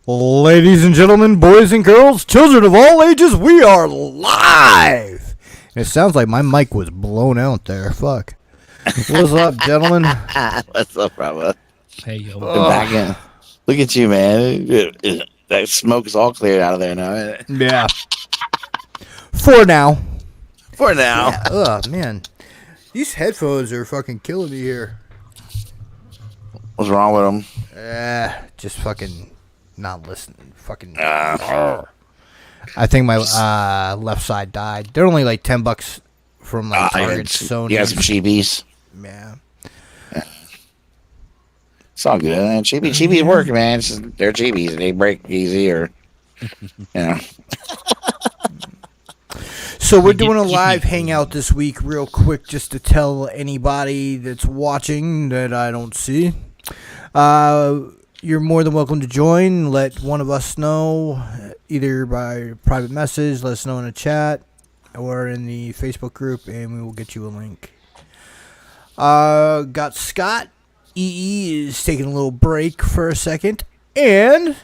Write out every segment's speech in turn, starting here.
Ladies and gentlemen, boys and girls, children of all ages, we are live! It sounds like my mic was blown out there. Fuck. What's up, gentlemen? What's up, brother? Hey, yo. Back in. Look at you, man. That smoke is all cleared out of there now. Yeah. For now. For now. Yeah. Ugh, man. These headphones are fucking killing me here. What's wrong with them? Just fucking not listening. Fucking. I think my left side died. They're only like $10 from like Target, Sony. You got some cheapies. Yeah. It's all good, man. Cheapies work, man. They're cheapies. They break easy, or So we're doing a live hangout this week, real quick, just to tell anybody that's watching that I don't see. You're more than welcome to join. Let one of us know, either by private message, let us know in the chat, or in the Facebook group, and we will get you a link. Got Scott. EE is taking a little break for a second. And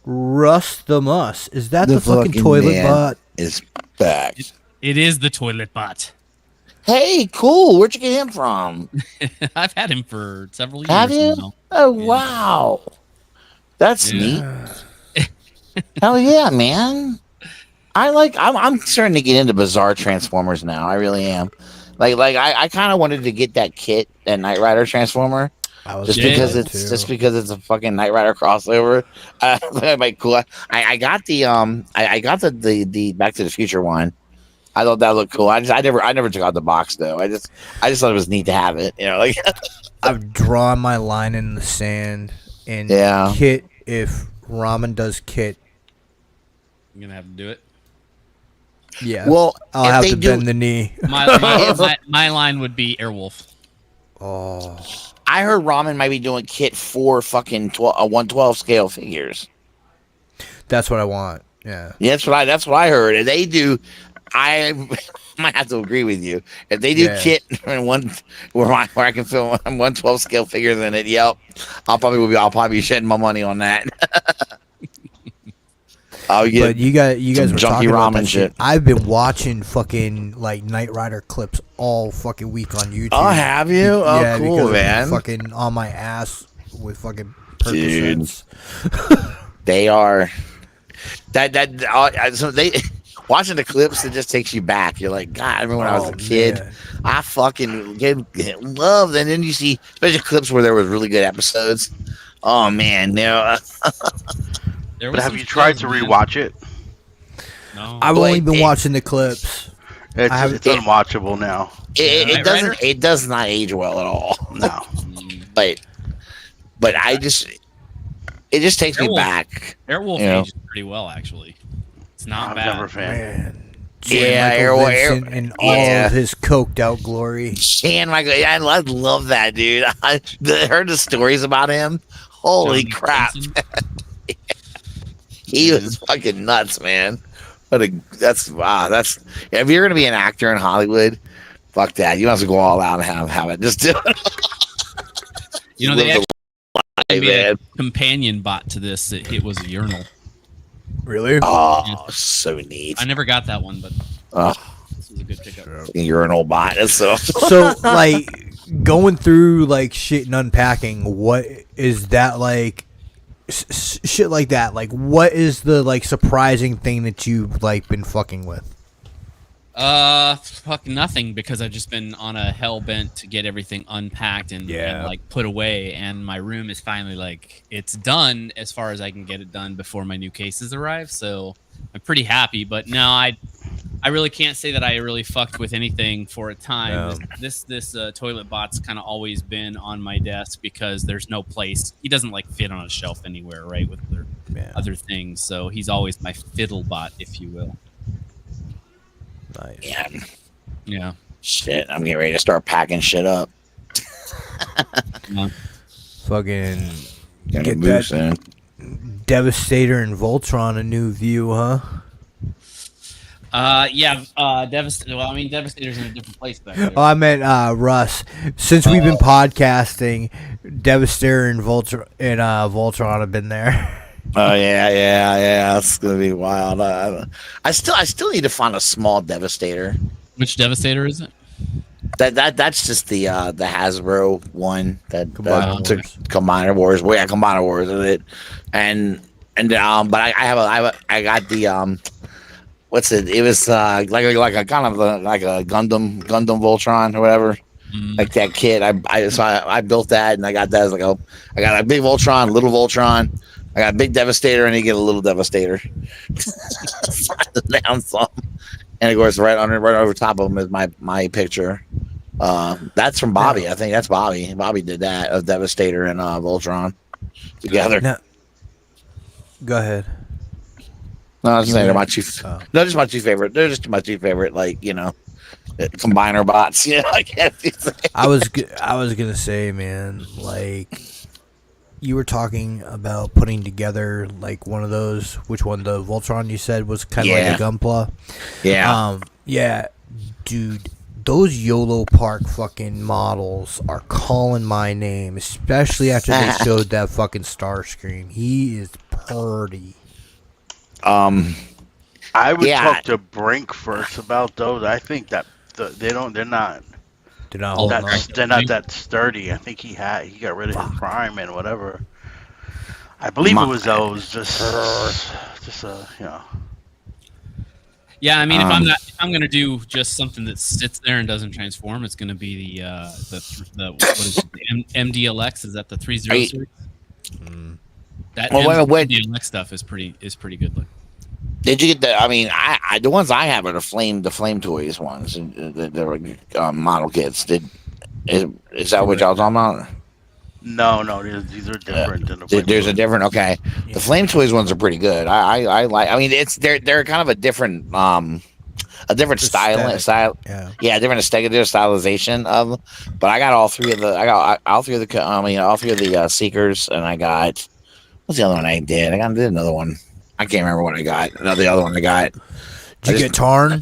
Russ the Muss. Is that the fucking toilet bot? Is back. It is the toilet bot. Hey, cool. Where'd you get him from? I've had him for several years. Have you? Now. Oh, wow. That's neat. Hell yeah, man. I'm starting to get into bizarre Transformers now. I really am. I kind of wanted to get that kit, that Knight Rider Transformer. Because it's a fucking Knight Rider crossover. Cool. I got the Back to the Future one. I thought that looked cool. I never took out the box though. I just thought it was neat to have it. I've drawn my line in the sand. And Kit, if Ramen does Kit, I'm gonna have to do it. Yeah. Well, I'll have to bend the knee. My line would be Airwolf. Oh. I heard Ramen might be doing Kit for fucking 112 scale figures. That's what I want. Yeah. That's what I heard. And they do. I might have to agree with you. If they do Kit in where I can fill 112 scale figures in it, yep, I'll probably be shedding my money on that. But you guys were talking about that shit. I've been watching fucking like Knight Rider clips all fucking week on YouTube. Oh, have you? Oh, yeah, cool, man. Fucking on my ass with fucking Percocets. They are so they watching the clips. It just takes you back. You're like, God, I remember when I was a kid. Man. I fucking loved. And then you see especially clips where there was really good episodes. Oh man, But have you tried to rewatch it? No. I've only been watching the clips. It's unwatchable now. It does not age well at all. No. but it just takes me back. Airwolf ages pretty well, actually. It's not bad. Never a fan. Man. Airwolf in all of his coked out glory. And Michael, I love that dude. I heard the stories about him. Holy crap. He was fucking nuts, man. That's if you're gonna be an actor in Hollywood, fuck that. You have to go all out and have it. Just do it. They actually made a companion bot to this. It was a urinal. Really? Oh, so neat. I never got that one, but this was a good pickup. Urinal bot. So like going through like shit and unpacking. What is that like? Shit like that. Like, what is the like surprising thing that you've like been fucking with? Fuck nothing, because I've just been on a hell bent to get everything unpacked and like put away, and my room is finally like it's done as far as I can get it done before my new cases arrive. So I'm pretty happy. But no, I really can't say that I really fucked with anything for a time. No. This toilet bot's kind of always been on my desk because there's no place. He doesn't like fit on a shelf anywhere, right? With other things, so he's always my fiddle bot, if you will. Nice. Yeah. Shit, I'm getting ready to start packing shit up. Fucking get that Devastator and Voltron a new view, huh? Devastator. Well, I mean, Devastator's in a different place back there. Oh, I meant Russ. Since we've been podcasting, Devastator and Voltron have been there. Oh yeah. It's gonna be wild. I still need to find a small Devastator. Which Devastator is it? That's just the Hasbro one that took Wars. Combiner Wars. Well, yeah, Combiner Wars with it, and but I got the what's it? It was like a kind of like a Gundam Voltron or whatever. Like that kit. I built that and I got that as like I got a big Voltron, little Voltron. I got a big Devastator and you get a little Devastator. Down some. And of course, right over top of them is my picture. That's from Bobby. Yeah. I think that's Bobby. Bobby did that of Devastator and Voltron together. Now, go ahead. No, I was saying they're my two. No, just my two favorite. They're just my two favorite. Like combiner bots. You know, I was gonna say, man, like you were talking about putting together like one of those. Which one? The Voltron you said was kind of like a Gunpla. Yeah. Yeah, dude. Those YOLO Park fucking models are calling my name, especially after they showed that fucking Starscream. He is purdy. I would talk to Brink first about those. I think that they're not that sturdy. I think he got rid of his prime and whatever. I believe it was those. Just you know. Yeah, I mean, if I'm gonna do just something that sits there and doesn't transform, it's gonna be the what is it, the MDLX? Is that the 30 series? That MDLX stuff is pretty good looking. Did you get the? I mean, I the ones I have are the flame toys ones. The model kits. Is that what y'all talking about? No, these are different than the flame there's toys. a different. Okay, the flame toys ones are pretty good. I like. I mean, they're kind of a different style. Yeah, different aesthetic, stylization of. But I got all three of the Seekers, and I got what's the other one I did? I did another one. I can't remember what I got. The other one I got. Did you get Tarn?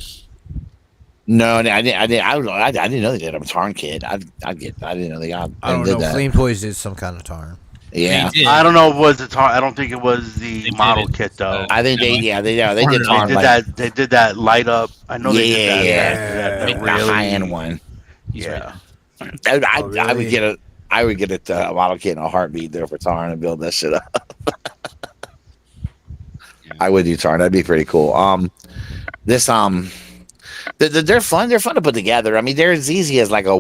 No, I didn't. I didn't know they did a Tarn kit. I didn't know they got. I don't know. That. Flame Toys did some kind of Tarn. Yeah, I don't know. Was it Tarn? I don't think it was the model kit though. I think they did Tarn. They did that light up. I know they did that. The high end one. Yeah. I would get a model kit in a heartbeat there for Tarn and build that shit up. I would do Tarn. That'd be pretty cool. They're fun. They're fun to put together. I mean, they're as easy as like a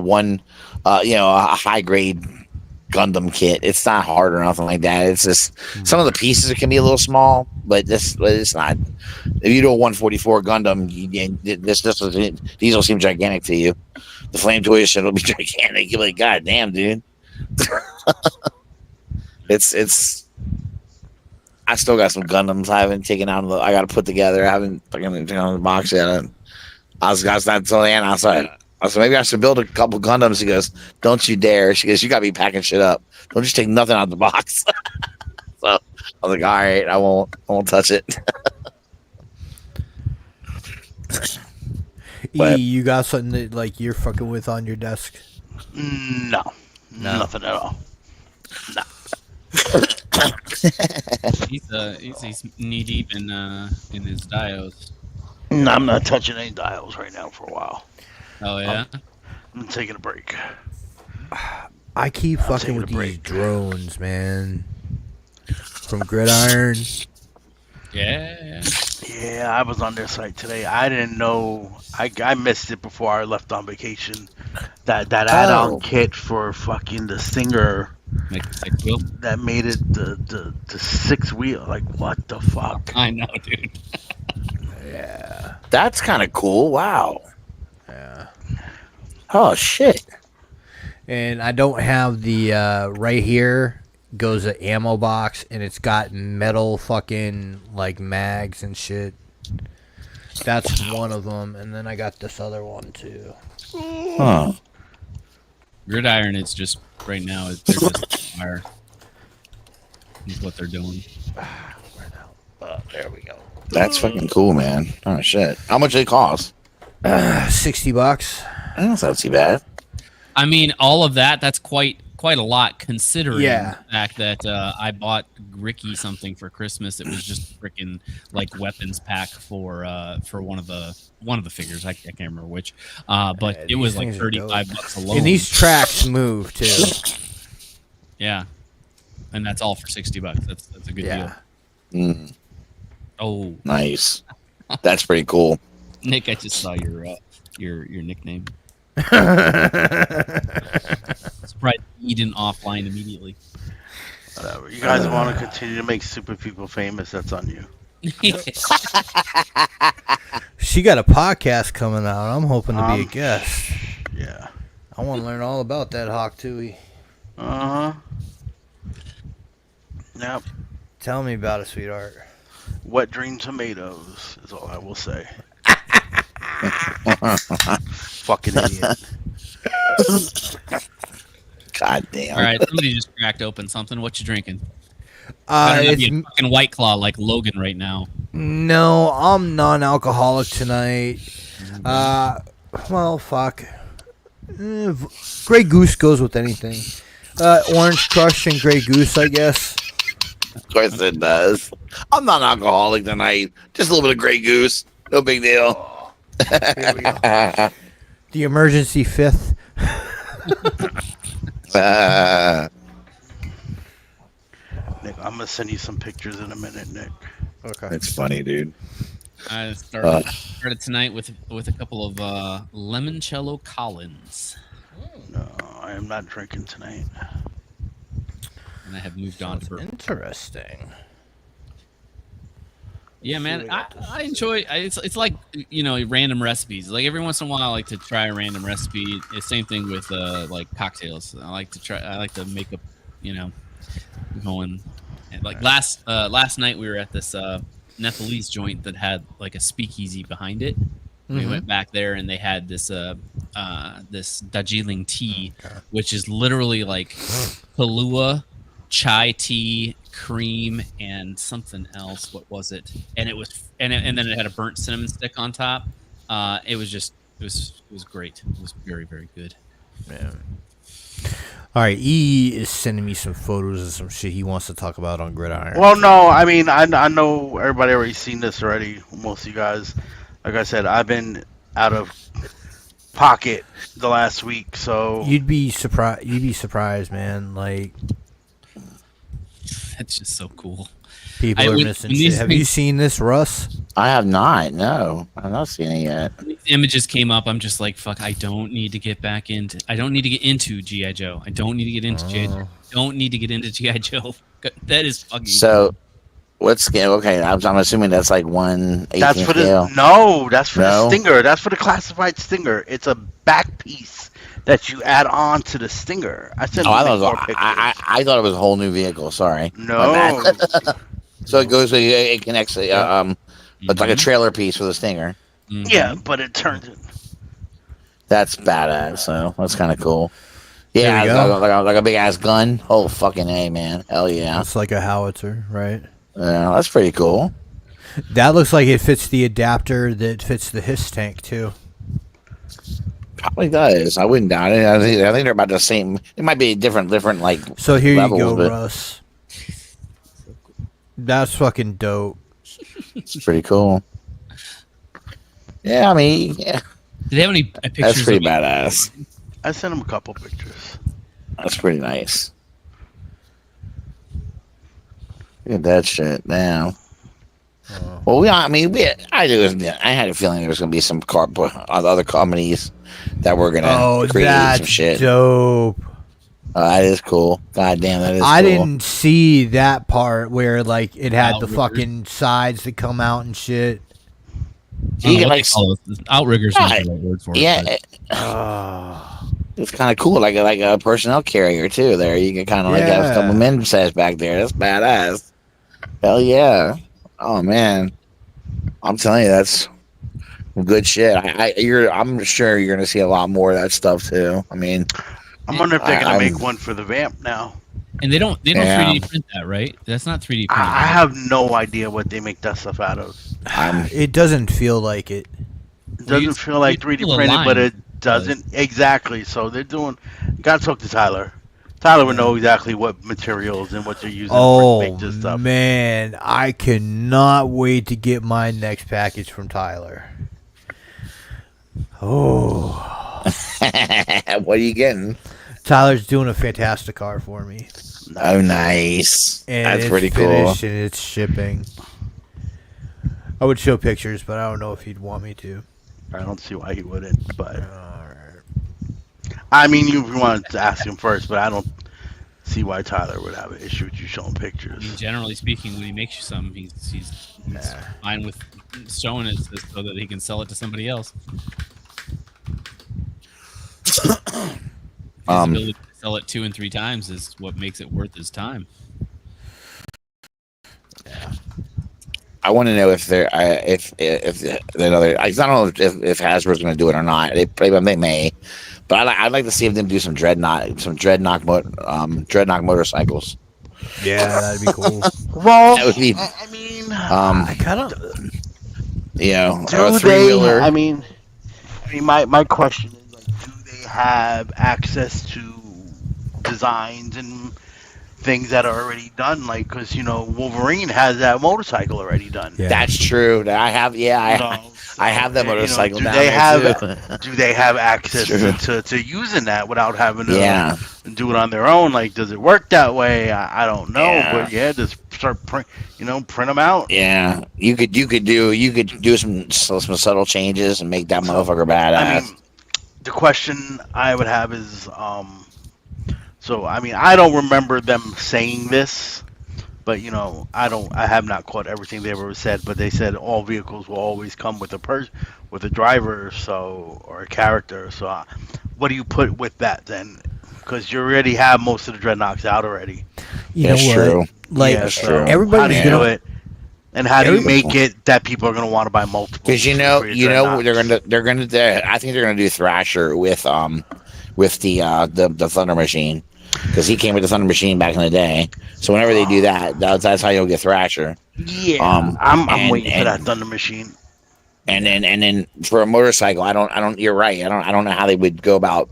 high grade Gundam kit. It's not hard or nothing like that. It's just some of the pieces can be a little small, but it's not. If you do a 144 Gundam, these will seem gigantic to you. The flame toy shit will be gigantic. You're like, God damn, dude. It's. I still got some Gundams I haven't taken out. I got to put together. I haven't taken out the box yet. I was not telling Anna. I said maybe I should build a couple Gundams. She goes, "Don't you dare!" She goes, "You got to be packing shit up. Don't just take nothing out of the box." So I was like, "All right, I won't touch it." But, you got something that like you're fucking with on your desk? No. Nothing at all. No. He's knee deep in his dios. No, I'm not touching any dials right now for a while. Oh yeah, I'm taking a break. I keep fucking with these drones, man. From Gridiron. Yeah, I was on their site today. I didn't know. I missed it before I left on vacation. That add-on kit for fucking the Singer. That made it the 6-wheel. Like, what the fuck? I know, dude. Yeah. That's kind of cool. Wow. Yeah. Oh, shit. And I don't have the right here goes an ammo box, and it's got metal fucking like mags and shit. That's one of them, and then I got this other one too. Huh. Gridiron is just right now. They're just fire. Is what they're doing. There we go. That's fucking cool, man. Oh shit! How much do they cost? $60. That's not too bad. I mean, all of that's quite quite a lot considering Yeah. the fact that I bought Ricky something for Christmas. It was just a freaking like weapons pack for one of the figures. I can't remember which, but it was like $35 alone. And these tracks move too. Yeah, and that's all for $60. That's a good deal. Mm. Oh, Nice. That's pretty cool. Nick, I just saw your nickname. Surprised you didn't offline immediately. Whatever. You guys want to continue to make super people famous? That's on you. She got a podcast coming out. I'm hoping to be a guest. Yeah. I want to learn all about that Hawk Tui. Yep. Tell me about it, sweetheart. Wet dream tomatoes is all I will say. Fucking idiot. God damn. All right, somebody just cracked open something. What you drinking? It's be a fucking White Claw like Logan right now. No, I'm non-alcoholic tonight. Well, fuck. Grey Goose goes with anything. Orange Crush and Grey Goose, I guess. Of course it does. I'm not alcoholic tonight. Just a little bit of Grey Goose. No big deal. Here we go. The emergency fifth. Nick, I'm gonna send you some pictures in a minute, Nick. Okay. It's funny, dude. I started tonight with a couple of Limoncello Collins. No, I am not drinking tonight. And I have moved on for Interesting. Yeah, man, I enjoy. It's like random recipes. Like every once in a while, I like to try a random recipe. The same thing with like cocktails. I like to make up, going. Like last night we were at this Nepalese joint that had like a speakeasy behind it. We went back there and they had this Darjeeling tea, which is literally like Kahlua, chai tea, cream, and something else. What was it? And it was and then it had a burnt cinnamon stick on top. It was great. It was very, very good. Man. All right, E is sending me some photos of some shit he wants to talk about on Gridiron. Well, no, I mean, I know everybody already seen this already. Most of you guys, like I said, I've been out of pocket the last week, so You'd be surprised, man. Like, That's just so cool. people are missing shit. Have you seen this, Russ? I have not. No, I've not seen it yet. These images came up. I'm just like, fuck. I don't need to get into GI Joe. I don't need to get into GI Joe. I don't need to get into GI Joe. That is fucking. So, what scale? Okay, I'm assuming that's like 1/18 that's for scale. that's for the Stinger. That's for the classified Stinger. It's a back piece that you add on to the Stinger. I said. I thought it was a whole new vehicle. Sorry. No. So it goes. It connects. It's like a trailer piece for the Stinger. Mm-hmm. Yeah, but it turns it. That's badass. So that's kind of cool. Yeah, like a big ass gun. Oh fucking A, man! Hell yeah! It's like a howitzer, right? Yeah, that's pretty cool. That looks like it fits the adapter that fits the HISS tank too. Probably does. I wouldn't doubt it. I think they're about the same. It might be different like. So here you go, but Russ. That's fucking dope. It's pretty cool. Yeah, I mean, yeah. Did they have any pictures? That's pretty badass. I sent him a couple pictures. That's pretty nice. Look at that shit now. Well, I had a feeling there was going to be some other companies that were going to create some shit. Dope. That is cool. God damn, that is cool. I didn't see that part where like it had the Outriggers. fucking sides that come out and shit. You get like outriggers. Not the right word for it. Yeah, it's kind of cool, like a personnel carrier too. There, you can kind of like have a couple men says back there. That's badass. Hell yeah! Oh man, I'm telling you, that's good shit. I'm sure you're gonna see a lot more of that stuff too. I mean, I'm wondering if they're gonna make one for the Vamp now. And they don't 3D print that, right? That's not 3D print. I have no idea what they make that stuff out of. It doesn't feel like it. It doesn't feel like 3D printed, but it doesn't exactly. So they're doing. Gotta talk to Tyler. Tyler would know exactly what materials and what they're using Oh to make this stuff. man, I cannot wait to get my next package from Tyler. Oh, What are you getting? Tyler's doing a fantastic car for me. Oh, nice. And That's it's pretty cool. finished and it's shipping. I would show pictures, but I don't know if he'd want me to. I don't see why he wouldn't, but I mean, you wanted to ask him first, but I don't see why Tyler would have an issue with you showing I pictures. mean, generally speaking, when he makes you some, he's fine with showing it so that he can sell it to somebody else. His ability to sell it 2 and 3 times is what makes it worth his time. I want to know if they're if another. I don't know if Hasbro's going to do it or not. They may, but I'd like to see them do some dreadnought motorcycles. Yeah, that'd be cool. Well, That would be, I mean, I kind of. or a three-wheeler. I mean, my question is like, do they have access to designs and things that are already done? Like, because Wolverine has that motorcycle already done. Yeah. That's true. I have. Yeah, I have that motorcycle. Do down they there have too. do they have access to using that without having to do it on their own? Like, does it work that way? I don't know, but just start print them out. Yeah, you could do some subtle changes and make that motherfucker badass. I mean, the question I would have is, so I mean, I don't remember them saying this, but I have not caught everything they've ever said. But they said all vehicles will always come with a driver, or a character. So, what do you put with that then? Because you already have most of the dreadnoughts out already. You know what? True. Like, That's true. everybody's How do you gonna do it? And how do you make it that people are going to want to buy multiple? Because they're gonna I think they're gonna do Thrasher with the Thunder Machine, because he came with the Thunder Machine back in the day. So whenever they do that, that's how you'll get Thrasher. Yeah, I'm waiting for that Thunder Machine. And then for a motorcycle, I don't. You're right. I don't know how they would go about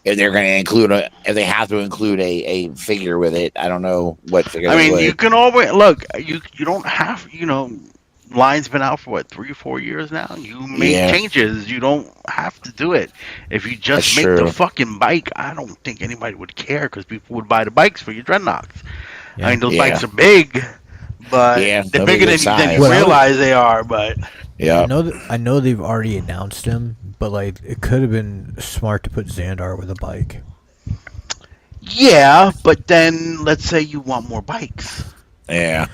if they're going to include if they have to include a figure with it. I don't know what figure. I mean, you can always look. You don't have. Line's been out for what, 3 or 4 years now. You make changes. You don't have to do it. If you just make the fucking bike, I don't think anybody would care, because people would buy the bikes for your dreadnoughts. I mean, those bikes are big, but they're bigger than you realize they are. But yeah, I know they've already announced him, but like it could have been smart to put Xandar with a bike. Yeah, but then let's say you want more bikes. Yeah.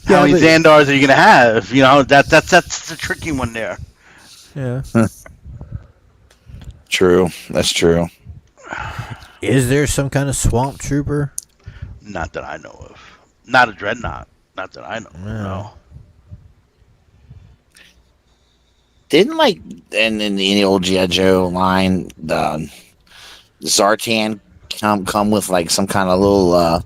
How many Xandars are you gonna have? That's the tricky one there. Yeah. True. That's true. Is there some kind of swamp trooper? Not that I know of. Not a dreadnought. Not that I know. No. Didn't in the old G.I. Joe line, the Zartan come with some kind of little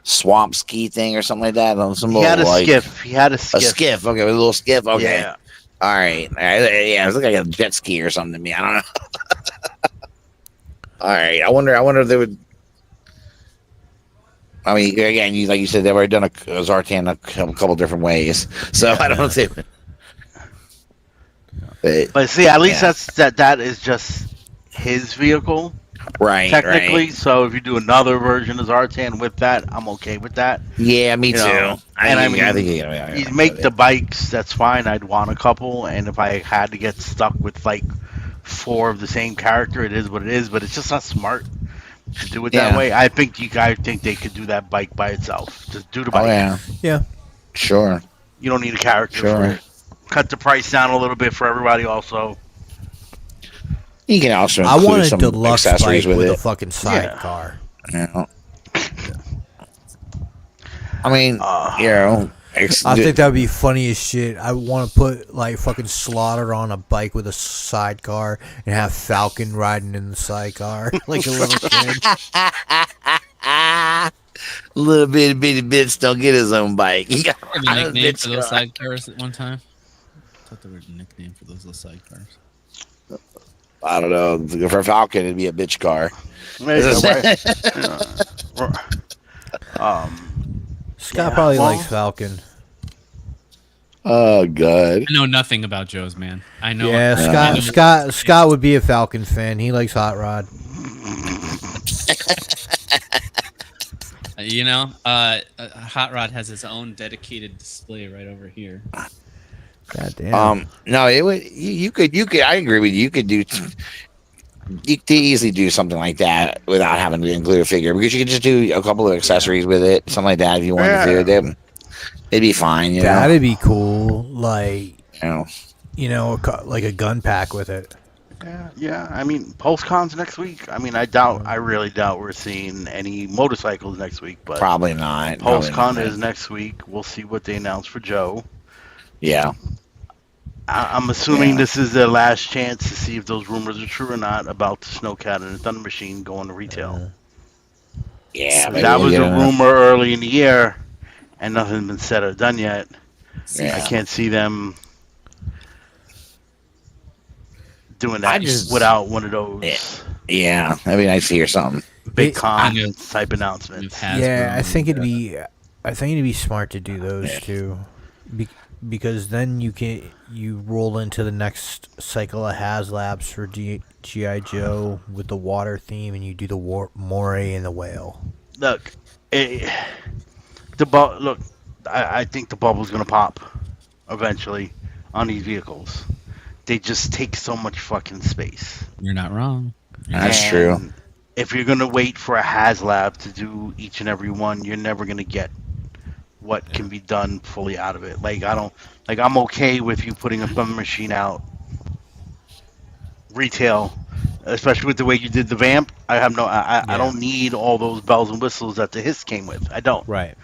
swamp ski thing or something like that? He had a skiff. He had a skiff. A skiff. Okay, with a little skiff. Okay. Yeah. All right. Yeah, it was like a jet ski or something to me. I don't know. All right. I wonder if they would. I mean, again, like you said, they've already done a Zartan a couple different ways, so I don't know if they would. But see, at least that is just his vehicle, right? Technically, right. So if you do another version of Zartan with that, I'm okay with that. Yeah, me too. I think you make the bikes. That's fine. I'd want a couple, and if I had to get stuck with 4 of the same character, it is what it is. But it's just not smart to do it that way. I think you guys think they could do that bike by itself. Just do the bike. Oh, yeah. Sure. You don't need a character for it. Cut the price down a little bit for everybody. Also, you can also I include want a some deluxe accessories bike with it. a fucking sidecar. Yeah. I mean, I think that would be funny as shit. I want to put fucking Slaughter on a bike with a sidecar and have Falcon riding in the sidecar like a little kid. Little bitty bitch don't get his own bike. He got a nickname for those sidecars at one time. I thought there was a nickname for those little sidecars. I don't know. For Falcon, it'd be a bitch car. Scott probably likes Falcon. Oh god. I know nothing about Joe's, man. I know. Yeah, Scott would be a Falcon fan. He likes Hot Rod. Hot Rod has its own dedicated display right over here. God damn. No, it would. You could. I agree with you. You could do. You could easily do something like that without having to include a figure, because you could just do a couple of accessories with it, something like that. If you wanted to do it, it'd be fine. That'd be cool. Like, like a gun pack with it. Yeah. I mean, PulseCon's next week. I mean, I really doubt we're seeing any motorcycles next week, but probably not. PulseCon is next week. We'll see what they announce for Joe. Yeah. I'm assuming this is their last chance to see if those rumors are true or not about the Snowcat and the Thunder Machine going to retail. Yeah, that was a rumor early in the year, and nothing's been said or done yet. Yeah. I can't see them doing that without one of those. Yeah, that'd be nice to hear something. Big con type announcements. Yeah, I think it'd be smart to do those too. Because then you roll into the next cycle of HasLabs for G.I. Joe with the water theme, and you do the Moray and the whale. Look, I think the bubble's gonna pop eventually on these vehicles. They just take so much fucking space. You're not wrong. That's true. If you're gonna wait for a HasLab to do each and every one, you're never gonna get what can be done fully out of it. I'm okay with you putting a Thunder Machine out retail, especially with the way you did the Vamp. I don't need all those bells and whistles that the Hiss came with. I don't. Right.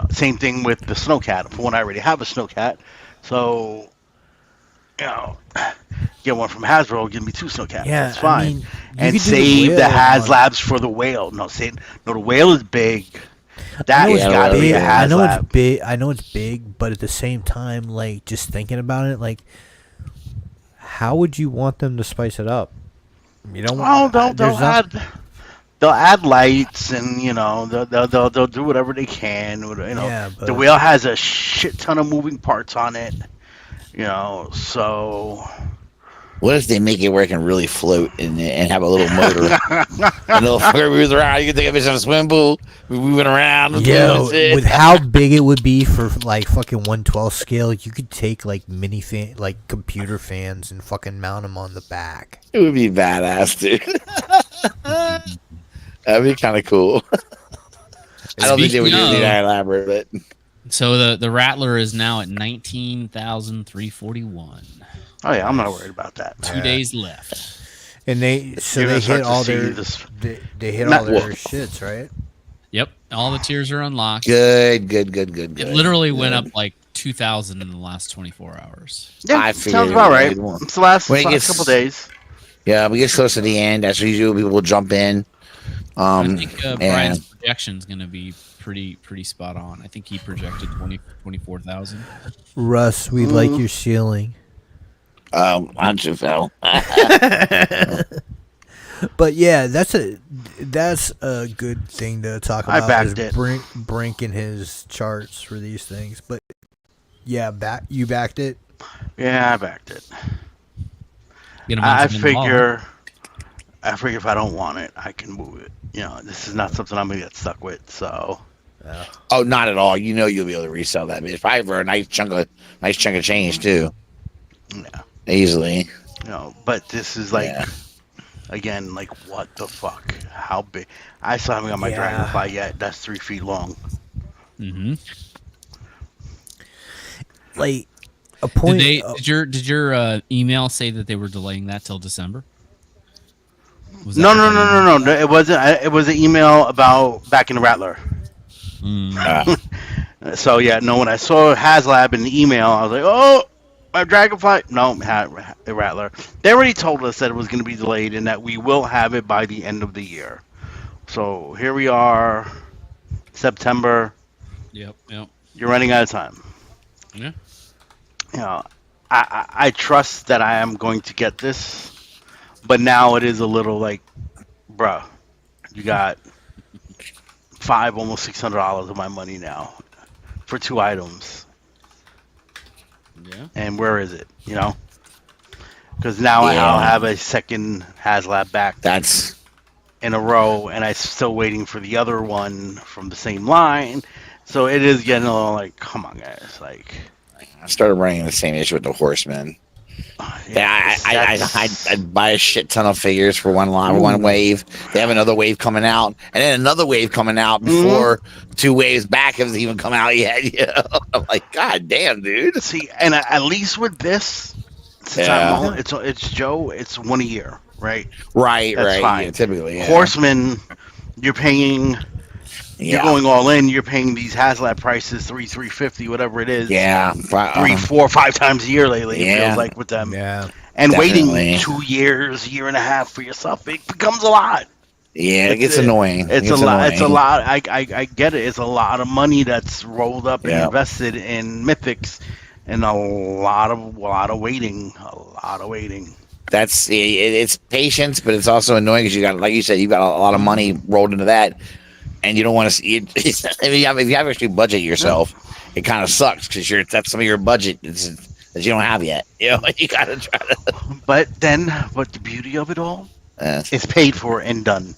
Same thing with the Snowcat. For one, I already have a Snowcat, so get one from Hasbro, give me 2 Snowcats. Yeah, that's fine. I mean, and save the HasLabs for the Whale. No, the Whale is big. That has got to be a HasLab. I know it's big, but at the same time, like, just thinking about it, like, how would you want them to spice it up? You don't want. They'll add lights, and they'll do whatever they can. Yeah, but the Whale has a shit ton of moving parts on it. So. What if they make it where it can really float and have a little motor? And the fucker moves around. You can think of it as a swim pool, moving around. With how big it would be for like fucking 1/12 scale, you could take like mini fan, like computer fans, and fucking mount them on the back. It would be badass, dude. That'd be kind of cool. I don't think they would do anything that elaborate, but. So the Rattler is now at 19,341. Oh yeah, I'm not worried about that. 2 days left, and they hit all their shits, right? Yep, all the tiers are unlocked. Good. It literally went up like 2,000 in the last 24 hours. Yeah, sounds about right. It's the last couple days. Yeah, we get close to the end. As usual, people will jump in. I think Brian's projection is going to be pretty spot on. I think he projected 24,000. Russ, we like your ceiling. Once you fell. But yeah, that's a good thing to talk about. I backed it. Brink in his charts for these things. But yeah, you backed it? Yeah, I backed it. I figure if I don't want it, I can move it. This is not something I'm gonna get stuck with. So. Oh, not at all. You'll be able to resell that. It's probably for a nice chunk of change too. Yeah. Easily. But this is again, like, what the fuck? How big? I still haven't got my Dragonfly yet. That's 3 feet long. Mm-hmm. Like a point. Did your email say that they were delaying that till December? No. It wasn't. It was an email about back in the Rattler. So yeah, no. When I saw HasLab in the email, I was like, "Oh, my Dragonfly." No, the Rattler. They already told us that it was going to be delayed and that we will have it by the end of the year. So here we are, September. Yep. You're running out of time. Yeah. I trust that I am going to get this, but now it is a little like, bruh, you got almost $600 of my money now for 2 items. Yeah. And where is it? You know, because now I'll have a second HasLab back. That's in a row, and I'm still waiting for the other one from the same line. So it is getting a little like, come on, guys. Like, I started running the same issue with the Horsemen. I'd buy a shit ton of figures for one line, one wave. They have another wave coming out, and then another wave coming out before 2 waves back hasn't even come out yet. You know? I'm like, God damn, dude. See, and at least with this, since it's Joe, it's 1 a year, right? Right, That's right. fine. Yeah, typically, Horsemen, you're paying. You're going all in. You're paying these HasLab prices, $350, whatever it is. Yeah, 3, 4, 5 times a year lately. It feels like with them. Yeah, and definitely. waiting 2 years, year and a half for yourself, it becomes a lot. Yeah, it gets annoying. It's a lot. It's a lot. I get it. It's a lot of money that's rolled up and invested in Mythics, and a lot of waiting. A lot of waiting. That's it's patience, but it's also annoying because you got, like you said, you've got a lot of money rolled into that. And you don't want to see it. If you have to actually budget yourself, it kind of sucks because that's some of your budget that you don't have yet. You know, you gotta try to. But the beauty of it all, it's paid for and done.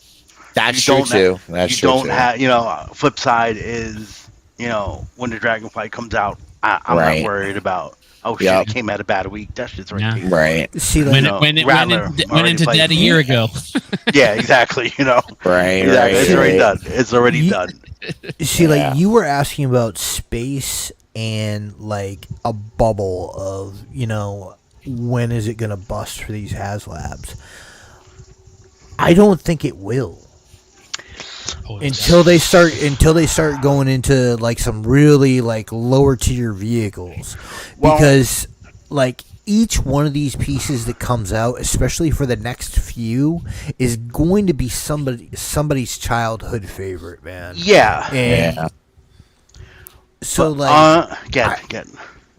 That's true too. Flip side is, when the Dragonfly comes out, I'm not worried about. Oh shit! It came out a bad week. That shit's right. Yeah. Right. See, when it went into debt a year ago. Yeah, exactly. Right. Exactly. Right. It's already done. It's already done. See, like you were asking about space and like a bubble of, when is it gonna bust for these HasLabs? I don't think it will. Until they start going into like some really like lower tier vehicles, because like each one of these pieces that comes out, especially for the next few, is going to be somebody's childhood favorite, man. Yeah. And so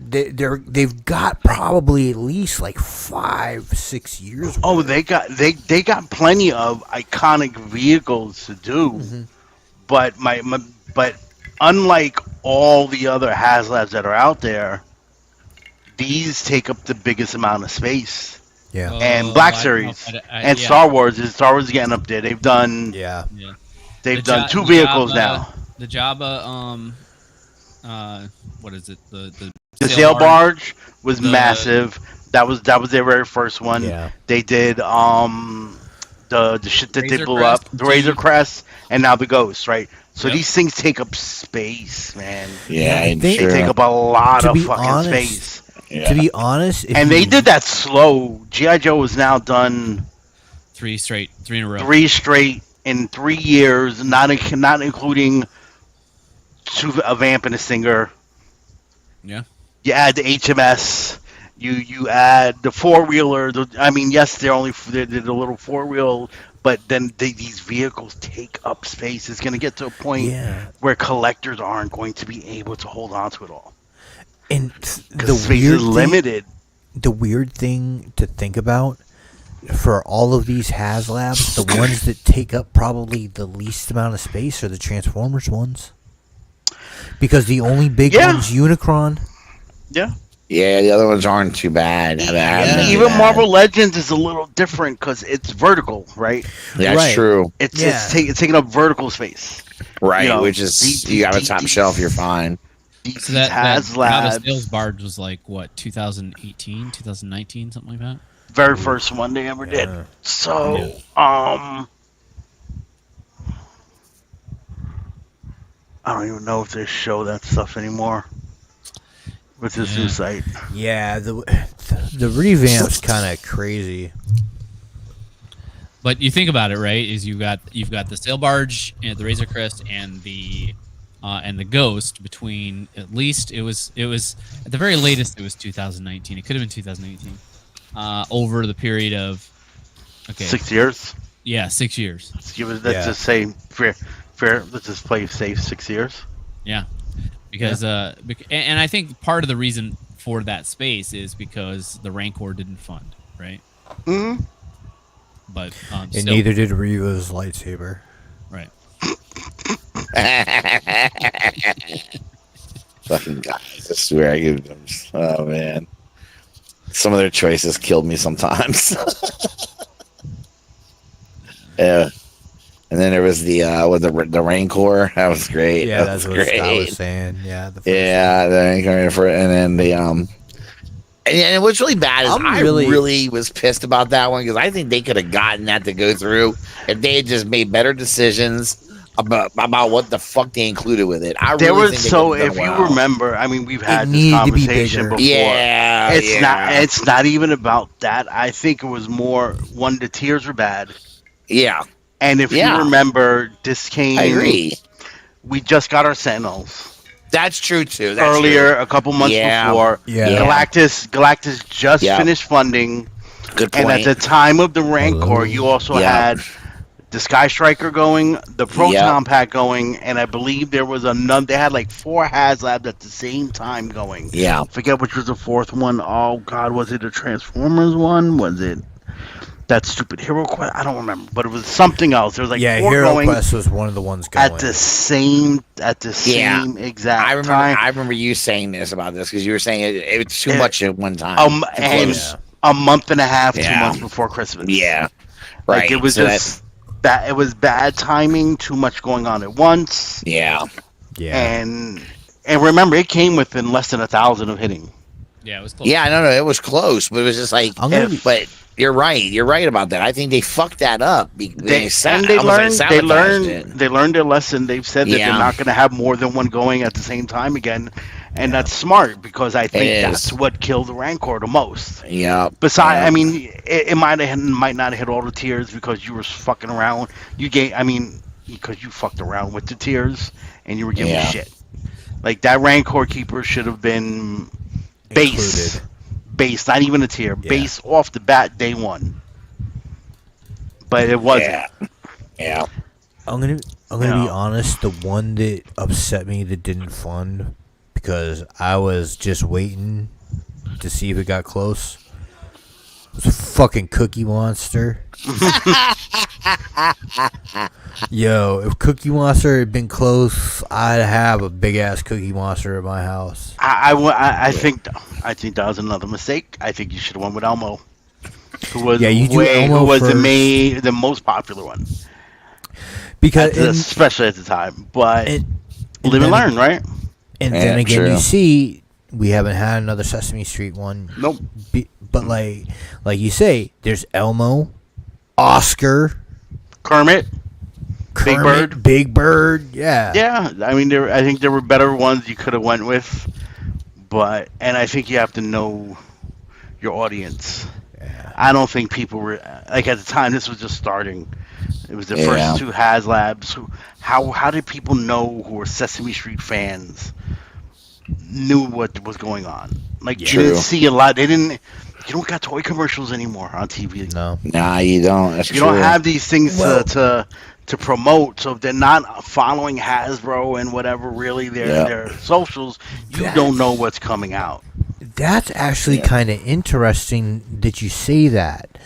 they've got probably at least like 5-6 years. Oh, they got plenty of iconic vehicles to do, but but unlike all the other HasLabs that are out there, these take up the biggest amount of space. Yeah, and Black Series and Star Wars is getting up there. They've done they've done 2 vehicles now. The Jabba what is it? The sail barge was massive. That was their very first one. Yeah. They did the shit that they blew up, the Razor Crest, and now the Ghost, right? So these things take up space, man. Yeah, they take up a lot of fucking space. Yeah. To be honest, they did that slow. G.I. Joe was now done 3 in a row. 3 straight in 3 years, not including a Vamp and a Stinger. Yeah. You add the HMS. You add the 4-wheeler. Yes, they're the little 4-wheel, but then these vehicles take up space. It's going to get to a point where collectors aren't going to be able to hold on to it all. And the space is limited. The weird thing to think about for all of these HasLabs, the ones that take up probably the least amount of space are the Transformers ones. Because the only big one's Unicron. Yeah. Yeah, the other ones aren't too bad. Even Marvel Legends is a little different because it's vertical, right? That's true. It's taking up vertical space. Right, which is, you have a top shelf, you're fine. So that sales barge was like, what, 2018, 2019, something like that? Very first one they ever did. So, I don't even know if they show that stuff anymore with this new site. Yeah, the revamp's kind of crazy. But you think about it, right? Is you've got the sail barge and the Razor Crest and the Ghost. Between at least it was at the very latest it was 2019. It could have been 2018. Over the period of 6 years. Yeah, 6 years. Let's give it. Let's just say fair. Let's just play safe. 6 years. Yeah, because and I think part of the reason for that space is because the Rancor didn't fund, right? Mm-hmm. But and neither did Ryu's lightsaber. Right. Fucking guys, I swear I give them. Oh man, some of their choices killed me sometimes. Yeah, and then there was the the Rancor. That was great. Yeah, that was that's what great. I was saying. Yeah, the Rancor, and then the And what's really bad is I really was pissed about that one because I think they could have gotten that to go through if they had just made better decisions about what the fuck they included with it. If you remember, I mean, we've had this conversation before. Yeah, it's not even about that. I think it was more one, the tiers were bad. Yeah. And if you remember, this came. I agree. We just got our Sentinels. That's true too. A couple months before. Yeah. Galactus just finished funding. Good point. And at the time of the Rancor, you also had the Sky Striker going, the Proton Pack going, and I believe there was another. They had like 4 HasLabs at the same time going. Yeah. Forget which was the 4th one. Oh God, was it a Transformers one? Was it that stupid Hero Quest? I don't remember, but it was something else. There was like 4 Hero going Quest was one of the ones going at the same exact time. I remember you saying this about this because you were saying it was too much at one time. And a month and a half, 2 months before Christmas. Yeah, right. Like it was it was bad timing. Too much going on at once. Yeah. And remember, it came within less than 1,000 of hitting. Yeah, it was close. Yeah, I know it was close, but it was just like. But you're right. You're right about that. I think they fucked that up. They learned their lesson. They've said that they're not going to have more than one going at the same time again, and that's smart because I think that's what killed the Rancor the most. Yeah. Besides, I mean, it might not have hit all the tiers because you were fucking around. Because you fucked around with the tiers and you were giving shit. Like that Rancor keeper should have been base. Base, not even a tier. Base off the bat, day one. But it wasn't. Yeah. I'm gonna be honest. The one that upset me that didn't fund because I was just waiting to see if it got close. It was a fucking Cookie Monster. Yo, if Cookie Monster had been close, I'd have a big ass Cookie Monster at my house. I think that was another mistake. I think you should have went with Elmo, who was the most popular one. Because especially at the time, but live and learn, right? And then again, you see, we haven't had another Sesame Street one. Nope. But like you say, there's Elmo, Oscar, Kermit, Big Bird, yeah. I mean, I think there were better ones you could have went with, and I think you have to know your audience. Yeah. I don't think people were like at the time. This was just starting. It was the first 2 HasLabs. How did people know who were Sesame Street fans knew what was going on? Like you didn't see a lot. You don't got toy commercials anymore on TV. No. Nah, you don't. That's you don't have these things to promote. So if they're not following Hasbro and whatever, really their socials, you don't know what's coming out. That's actually kind of interesting that you say that.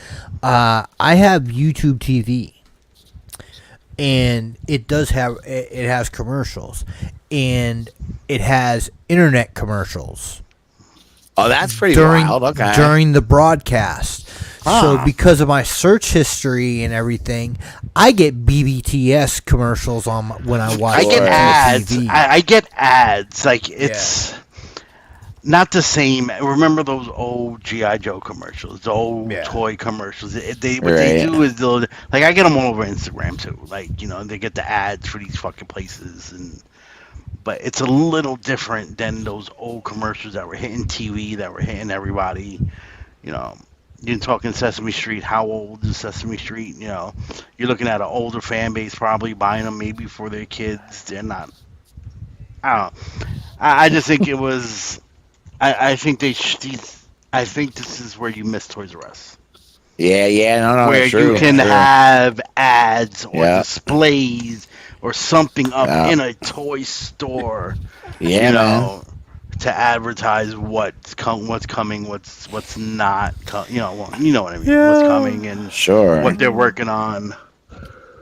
I have YouTube TV, and it has commercials, and it has internet commercials. Oh, that's pretty wild. Okay. During the broadcast. So because of my search history and everything, I get BBTS commercials on when I watch I get ads. TV. I get ads. Like it's not the same. Remember those old G.I. Joe commercials, the old toy commercials? What they do is like I get them all over Instagram too. Like they get the ads for these fucking places but it's a little different than those old commercials that were hitting TV, that were hitting everybody. You're talking Sesame Street. How old is Sesame Street? You're looking at an older fan base probably buying them maybe for their kids. They're not. I don't know. I just think it was. I think I think this is where you miss Toys R Us. No, where you can have ads or displays or something up in a toy store, to advertise what's coming, what's not, you know what I mean, what's coming and what they're working on.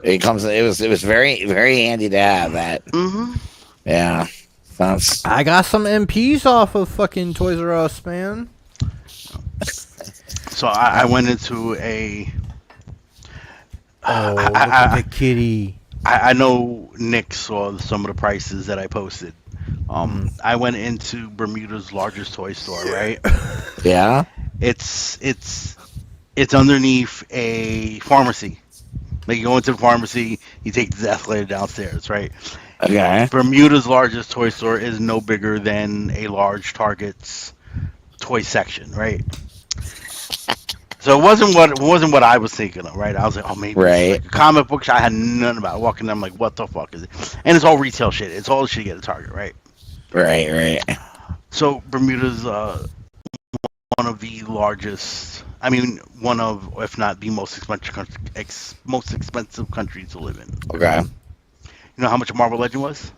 It was very, very handy to have that. Mm-hmm. Yeah. I got some MPs off of fucking Toys R Us, man. So I went into a. Oh, look at the kitty. I know Nick saw some of the prices that I posted. I went into Bermuda's largest toy store, right? Yeah. It's underneath a pharmacy. Like you go into the pharmacy, you take the escalator downstairs, right? Okay. Bermuda's largest toy store is no bigger than a large Target's toy section, right? So it wasn't what I was thinking of, right? I was like, oh, maybe it's like a comic book shop. I had none about it. Walking there, I'm like, what the fuck is it? And it's all retail shit. It's all shit you get at Target, right? Right. So Bermuda's one of the largest. I mean, one of, if not the most expensive country to live in. Okay. You know how much a Marvel Legend was?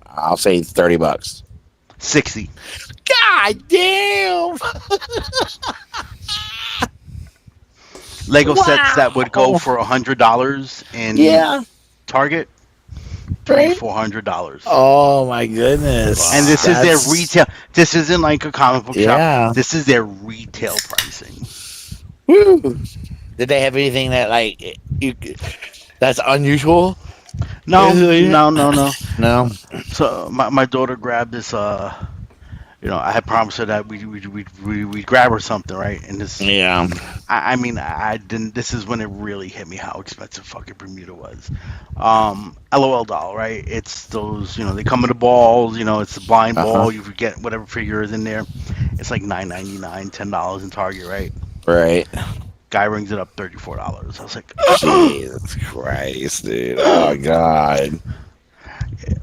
I'll say $30. 60. God damn. Lego sets that would go for $100 in Target. $400. Oh my goodness! And this is their retail. This isn't like a comic book shop. This is their retail pricing. Woo. Did they have anything that that's unusual? No. No. So my daughter grabbed this. I had promised her that we'd grab her something, right? And this. Yeah. I mean, I didn't. This is when it really hit me how expensive fucking Bermuda was. LOL doll, right? It's those, they come in the balls. It's the blind ball. You get whatever figure is in there. It's like $9.99, $10 in Target, right? Right. Guy rings it up $34. I was like, Jesus Christ, dude! Oh God.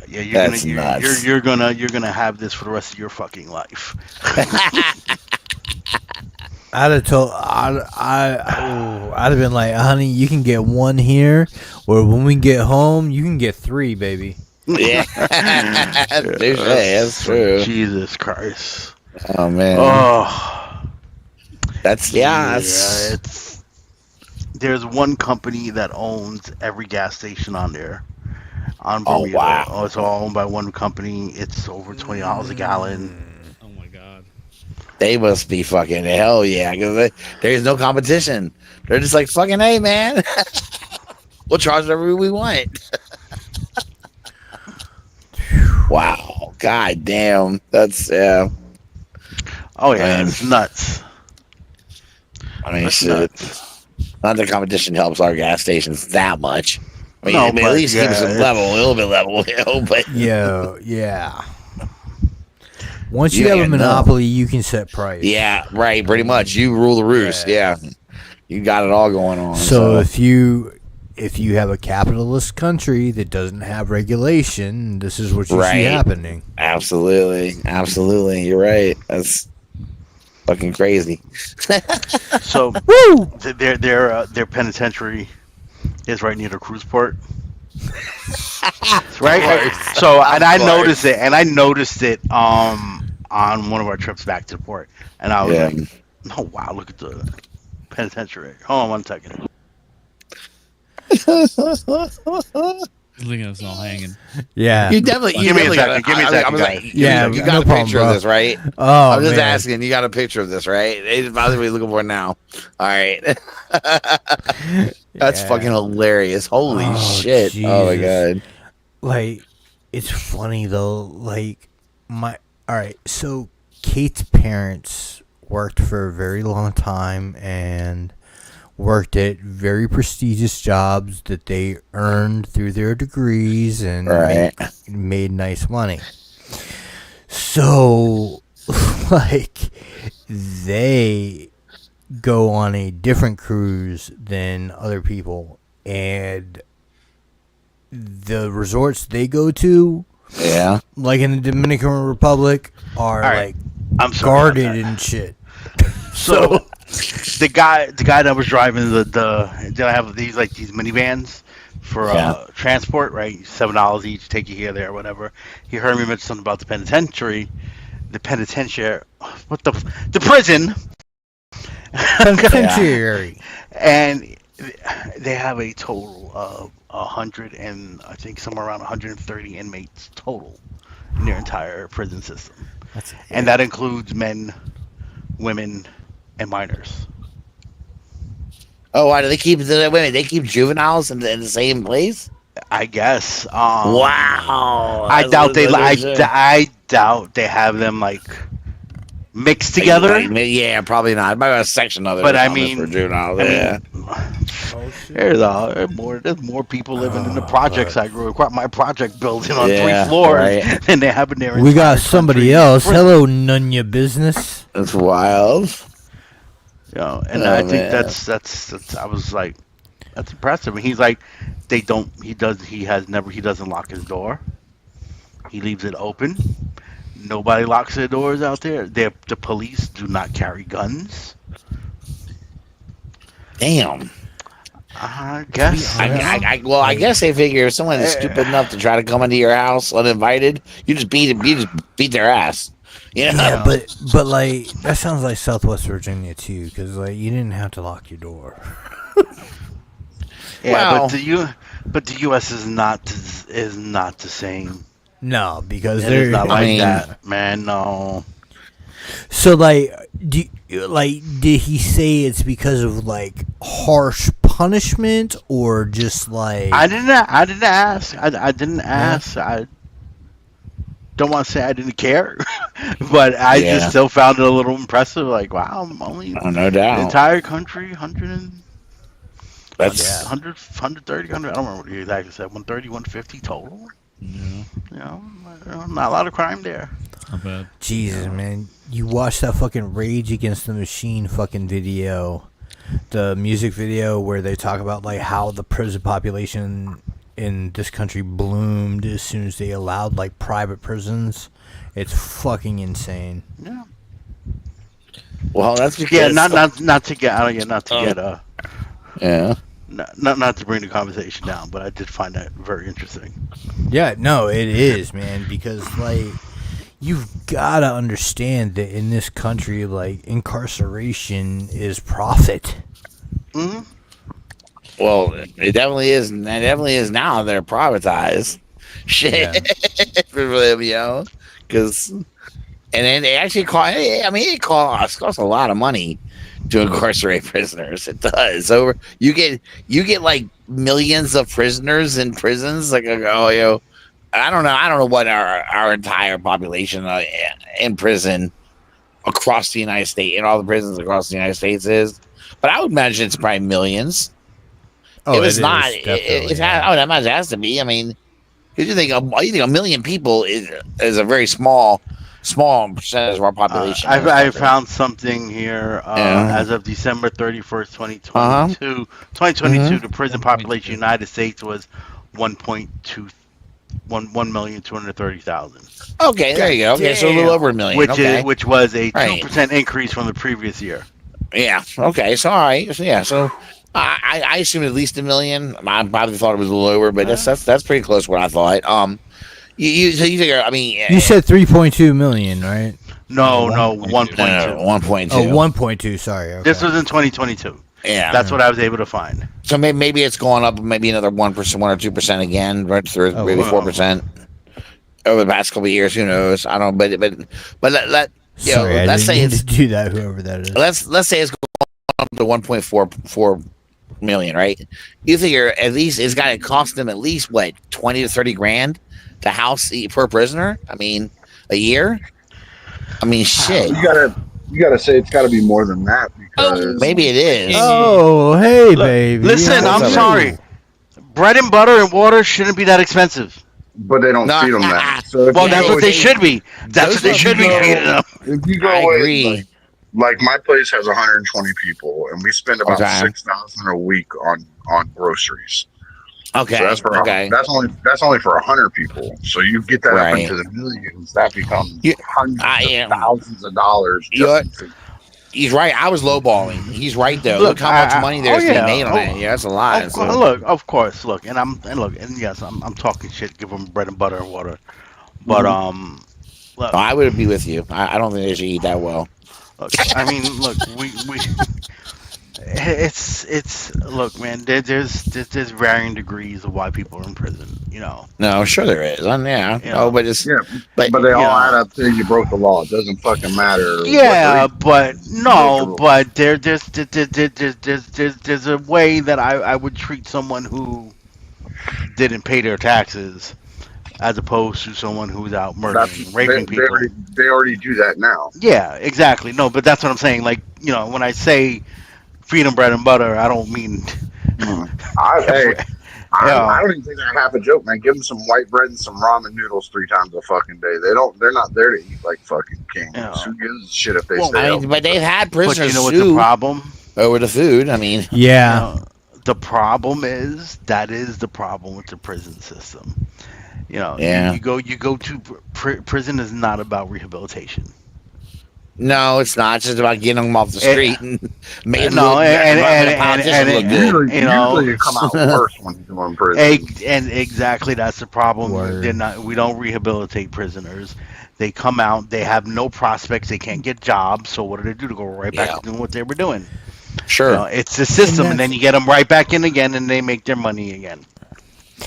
Yeah, you're gonna have this for the rest of your fucking life. I'd have been like, honey, you can get one here, or when we get home, you can get 3, baby. Yeah, that's true. Jesus Christ. Oh man. Oh, that's. There's one company that owns every gas station on there. On Bermuda. Oh wow! Oh, it's all owned by one company. It's over $20 a gallon. Oh my god! They must be fucking hell yeah, because there's no competition. They're just like fucking hey man, we'll charge whatever we want. Wow! God damn, that's Oh yeah, man. It's nuts. I mean, shit. Not that competition helps our gas stations that much. I mean, at least keep us a little bit level, but yeah. Once you have a monopoly, you can set price. Yeah, right. Pretty much, you rule the roost. Yeah, you got it all going on. So if you have a capitalist country that doesn't have regulation, this is what you see happening. Absolutely. You're right. That's fucking crazy. So their penitentiary is right near the cruise port. Right? So I noticed it on one of our trips back to the port. And I was like, oh wow, look at the penitentiary. Hold on 1 second. Look at us all hanging. Yeah. You definitely give me a second. Give me a second. You got a picture of this, right? Oh, I'm just asking. You got a picture of this, right? It's probably what you're looking for now. All right. That's fucking hilarious. Holy shit. Jesus. Oh my god. Like, it's funny though. Like, so Kate's parents worked for a very long time and worked at very prestigious jobs that they earned through their degrees and made nice money. So, like, they go on a different cruise than other people, and the resorts they go to, like in the Dominican Republic, are like guarded and shit. So the guy that was driving did I have these minivans for transport, right? $7 each, take you here, there, whatever. He heard me mention something about the penitentiary, the prison. Penitentiary. And they have a total of I think somewhere around 130 inmates total in their entire prison system, and that includes men, women, and minors. Oh, why do they keep They keep juveniles in the same place? I guess. Wow. I doubt I doubt they have them like mixed together. Yeah, probably not. Might have a section of it. But for juveniles. There's more people living in the projects I grew up. My project building on 3 floors than they have in there. We got somebody else. Hello, none your business. That's wild. I think that's. I was like, that's impressive. And he's like, he doesn't lock his door. He leaves it open. Nobody locks their doors out there. The police do not carry guns. Damn. I guess. I guess they figure if someone is stupid enough to try to come into your house uninvited, you just beat their ass. Yeah, but like that sounds like Southwest Virginia too, because like you didn't have to lock your door. But the U.S. is not the same. No, because they're not that, man. No. So did he say it's because of like harsh punishment or just like? I didn't ask. I didn't ask. I don't want to say I didn't care, but I just still found it a little impressive. Like, wow, only no doubt. The entire country, 130, 100. I don't remember what he exactly said. 130, 150 total. Yeah. Not a lot of crime there. Jesus, man. You watch that fucking Rage Against the Machine fucking video, the music video where they talk about like how the prison population in this country bloomed as soon as they allowed like private prisons. It's fucking insane. Yeah. Well, that's because not to bring the conversation down, but I did find that very interesting. Yeah, no, it is, man, because like you've got to understand that in this country, like incarceration is profit. Mm-hmm. Well, it definitely is. It definitely is now. They're privatized. Shit, yeah. Because and then they actually cost. I mean, it costs a lot of money to incarcerate prisoners. It does. So you get like millions of prisoners in prisons. Like, I don't know what our entire population in prison across the United States, in all the prisons across the United States is, but I would imagine it's probably millions. Oh, if it's not, I would imagine it has to be. I mean, you think a million people is a very small percentage of our population. I found something here as of December 31st, 2022. 2022, the prison population in the United States was 1,230,000. Okay, there you go. Okay, so a little over a million. Which was a 2% increase from the previous year. Yeah. Okay. So all right. So yeah. So I assumed at least 1 million. I probably thought it was a little lower, but that's pretty close to what I thought. So you figure? I mean, you said 3.2 million, right? No, 1.2. 1.2. Oh, 1.2. Sorry. Okay. This was in 2022. Yeah, that's what I was able to find. So maybe it's going up, maybe another 1%, 1 or 2% again, right? Maybe 4% over the past couple of years. Who knows? I don't. But let's say it's do that. Whoever that is. Let's say it's going up to 1.44 million, right? You figure at least it's got to cost them at least what 20 to 30 grand to house per prisoner. I mean, a year. I mean, shit. You gotta say it's got to be more than that because maybe it is. Oh, hey, baby. Listen, I'm sorry. Bread and butter and water shouldn't be that expensive. But they don't feed them that. So that's what they should be. That's what they should be feeding them. If you go away, like my place has 120 people, and we spend about $6,000 a week on groceries. Okay, so that's only for 100 people. So you get that up into the millions. That becomes hundreds of thousands of dollars. He's right. I was lowballing. He's right though. Look how much money there's being made on it. Yeah, that's a lot. Of course. Look, and yes, I'm talking shit. Give them bread and butter and water. But look, I would be with you. I don't think they should eat that well. Look, I mean, look, we It's look, man. There's varying degrees of why people are in prison. No, sure there is. Yeah. No, but it's but they all add up to you broke the law. It doesn't fucking matter. Yeah, but no, but there's a way that I would treat someone who didn't pay their taxes as opposed to someone who's out murdering, raping people. They already do that now. Yeah, exactly. No, but that's what I'm saying. Like, when I say feed them bread and butter, I don't mean. I don't even think they're half a joke, man. Give them some white bread and some ramen noodles 3 times a fucking day. They're not there to eat like fucking kings. Who gives a shit if they stay? But they've had prisoners. But you know what the problem? Over the food. I mean, yeah. The problem is the problem with the prison system. You go to prison is not about rehabilitation. No, it's not. It's just about getting them off the street and making and usually you come out worse when you go in prison. And exactly that's the problem. We don't rehabilitate prisoners. They come out, they have no prospects, they can't get jobs. So what do they do? To go right back to doing what they were doing. Sure, it's the system, and then you get them right back in again, and they make their money again.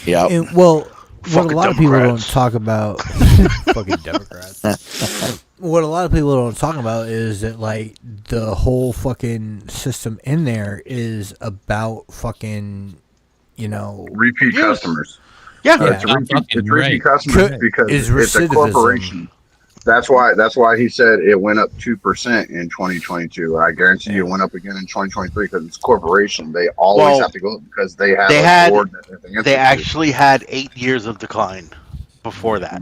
Yeah. Well, what a lot of people don't talk about, fucking Democrats. What a lot of people don't talk about is that like the whole fucking system in there is about fucking, repeat customers. Yeah, it's repeat customers because it's a corporation. That's why he said it went up 2% in 2022. I guarantee you it went up again in 2023 because it's a corporation. They always have to go up because they have they actually had 8 years of decline before that.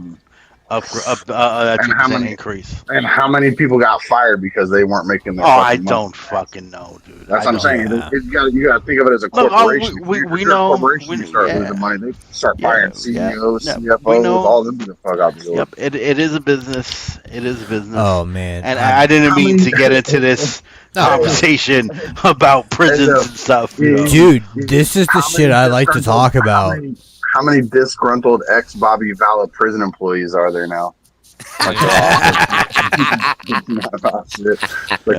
A 2% increase. And how many people got fired because they weren't making their I don't fucking know, dude. That's what I'm saying. You got to think of it as a corporation. We know. You start losing money. They start firing CEOs, CFOs, all them the fuck out the door. Yep, it is a business. It is a business. Oh man! And I didn't mean to get into this conversation about prisons and stuff. Dude, this is the shit I like to talk about. How many disgruntled ex-Bobby Vala prison employees are there now? Like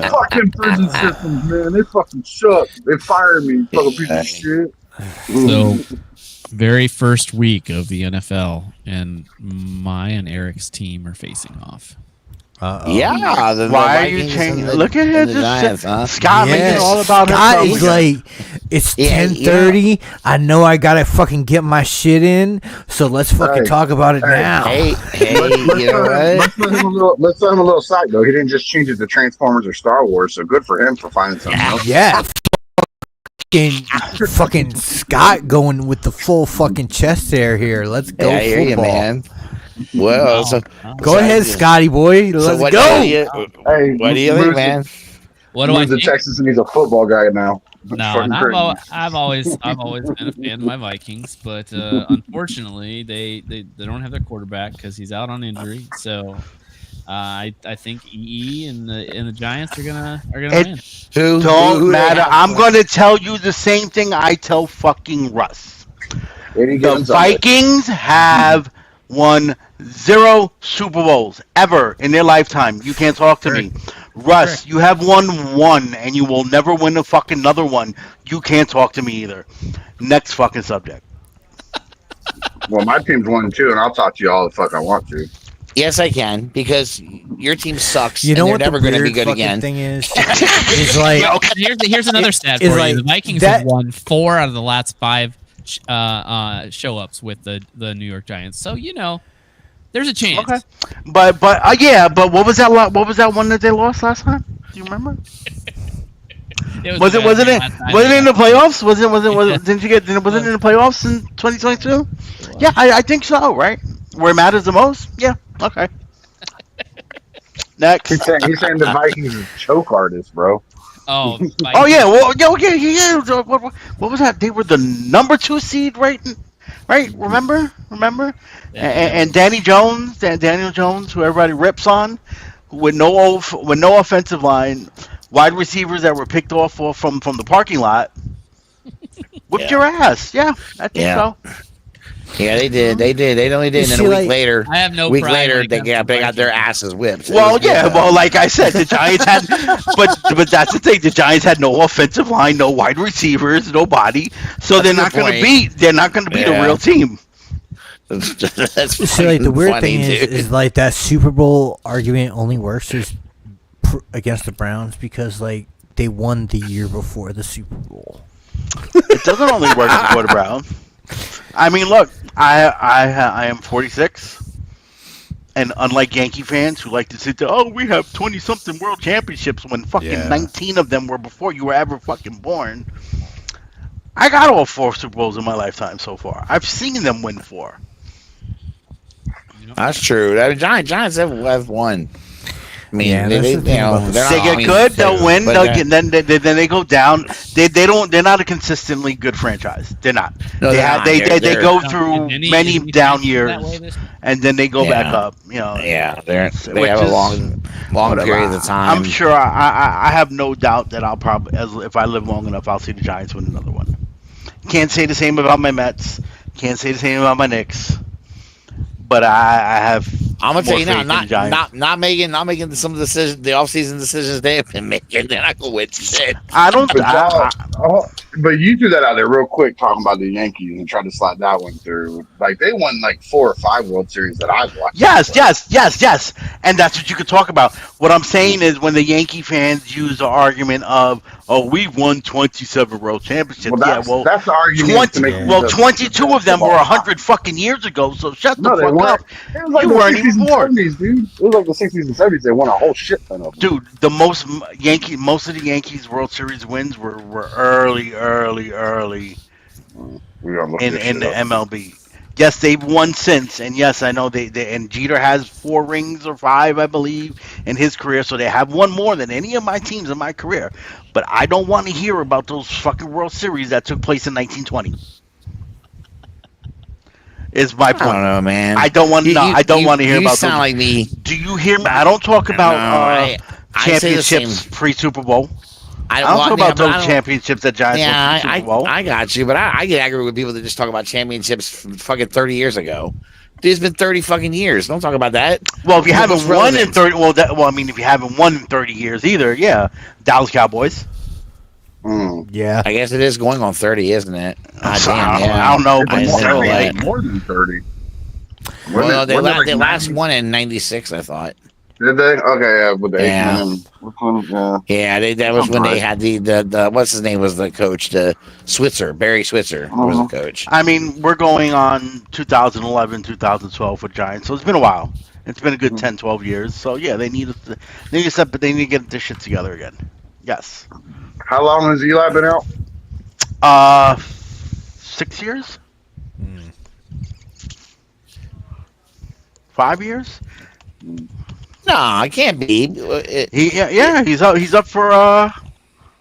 fucking prison systems, man. They fucking suck. They fired me. Fucking piece of shit. So, very first week of the NFL, and my and Eric's team are facing off. Yeah. Why are you changing? Look at him, Scott making all about Scott is like, it's 10:30. I know I gotta fucking get my shit in, so let's fucking talk about it now. Hey, you know what? Let's let him a little side though. He didn't just change it to Transformers or Star Wars, so good for him for finding something else. Yeah. Fucking Scott going with the full fucking chest hair here. Let's go football. Hear you, man. Well, go ahead, Scotty boy. Let's go. What do you think, man? What do I think? To Texas and he's a football guy now. No, I've always been a fan of my Vikings, but unfortunately they don't have their quarterback because he's out on injury. So I think EE and the Giants are gonna win. Don't matter. I'm gonna tell you the same thing I tell fucking Russ. The Vikings have won 0 Super Bowls ever in their lifetime. You can't talk to me. Russ, you have won 1 and you will never win a fucking another one. You can't talk to me either. Next fucking subject. Well, my team's won 2 and I'll talk to you all the fuck I want to. Yes, I can, because your team sucks. You know and what they're never going to be good again. Thing is like here's another stat for you. The Vikings have won 4 out of the last 5 show ups with the New York Giants. So there's a chance. Okay. But what was that? What was that one that they lost last time? Do you remember? Was it in the playoffs? Was it in the playoffs in 2022? Yeah, I think so. Right, where it matters the most. Yeah. Okay. Next. He's saying the Vikings are choke artists, bro. Oh yeah. Well, yeah. What was that? They were the number 2 seed, right? Right? Remember? And Daniel Jones, who everybody rips on, with no offensive line, wide receivers that were picked off from the parking lot, whipped your ass. Yeah, I think so. Yeah, they did. They only did. And then a week later, I have no week pride later, when it they got their asses whipped. Well, yeah. Well, like I said, the Giants had, but that's the thing. The Giants had no offensive line, no wide receivers, nobody. So they're not going to beat. They're not going to beat a real team. That's See, like the weird funny, thing is like that Super Bowl argument only works against the Browns because like they won the year before the Super Bowl. It doesn't only work for the Browns. I mean, look, I am 46, and unlike Yankee fans who like to sit there, oh, we have 20-something world championships when fucking 19 of them were before you were ever fucking born. I got all 4 Super Bowls in my lifetime so far. I've seen them win 4. That's true. The Giants have won. I mean, they get good, they'll win. Then they go down. They're not a consistently good franchise. They're not. No, they go through many down years, and then they go back up. You know. Yeah, they have a long period of time. I'm sure. I have no doubt that I'll probably, if I live long enough, I'll see the Giants win another one. Can't say the same about my Mets. Can't say the same about my Knicks. But I have. I'm gonna tell you now, not making some of the offseason decisions they have been making. They're not gonna win shit. I don't. But you threw that out there real quick, talking about the Yankees and tried to slide that one through. Like they won like 4 or 5 World Series that I've watched. Yes, and that's what you could talk about. What I'm saying is when the Yankee fans use the argument of, "Oh, we've won 27 World Championships." Well, that's the argument. 22 of them were 100 fucking years ago. So shut the fuck up. It was like you the weren't 60s even and born. 70s, dude. It was like the 60s and 70s. They won a whole shit ton of them. Dude, most of the Yankees World Series wins were early in the MLB. Yes, they've won since, and yes, I know they and Jeter has 4 rings or 5, I believe, in his career, so they have won more than any of my teams in my career. But I don't want to hear about those fucking World Series that took place in 1920. Is my point. I don't know, man. I don't want to. I don't want to hear about. You sound like me. Do you hear me? I don't talk about championships pre-Super Bowl. I don't talk about those championships that Giants won pre-Super Bowl. I got you, but I get angry with people that just talk about championships from fucking 30 years ago. Dude, it's been 30 fucking years. Don't talk about that. Well, if you haven't won in 30, I mean, if you haven't won in 30 years either, yeah, Dallas Cowboys. Yeah, I guess it is going on 30, isn't it? I don't know, but still, like more than 30. Well, they last won in '96, I thought. Did they? Okay, yeah, with the that was when they had the what's his name was the coach, Barry Switzer was the coach. I mean, we're going on 2011, 2012 for Giants, so it's been a while. It's been a good 10, 12 years. So yeah, they need to get this shit together again. Yes. How long has Eli been out? 6 years. 5 years. No, it can't be. He's up for.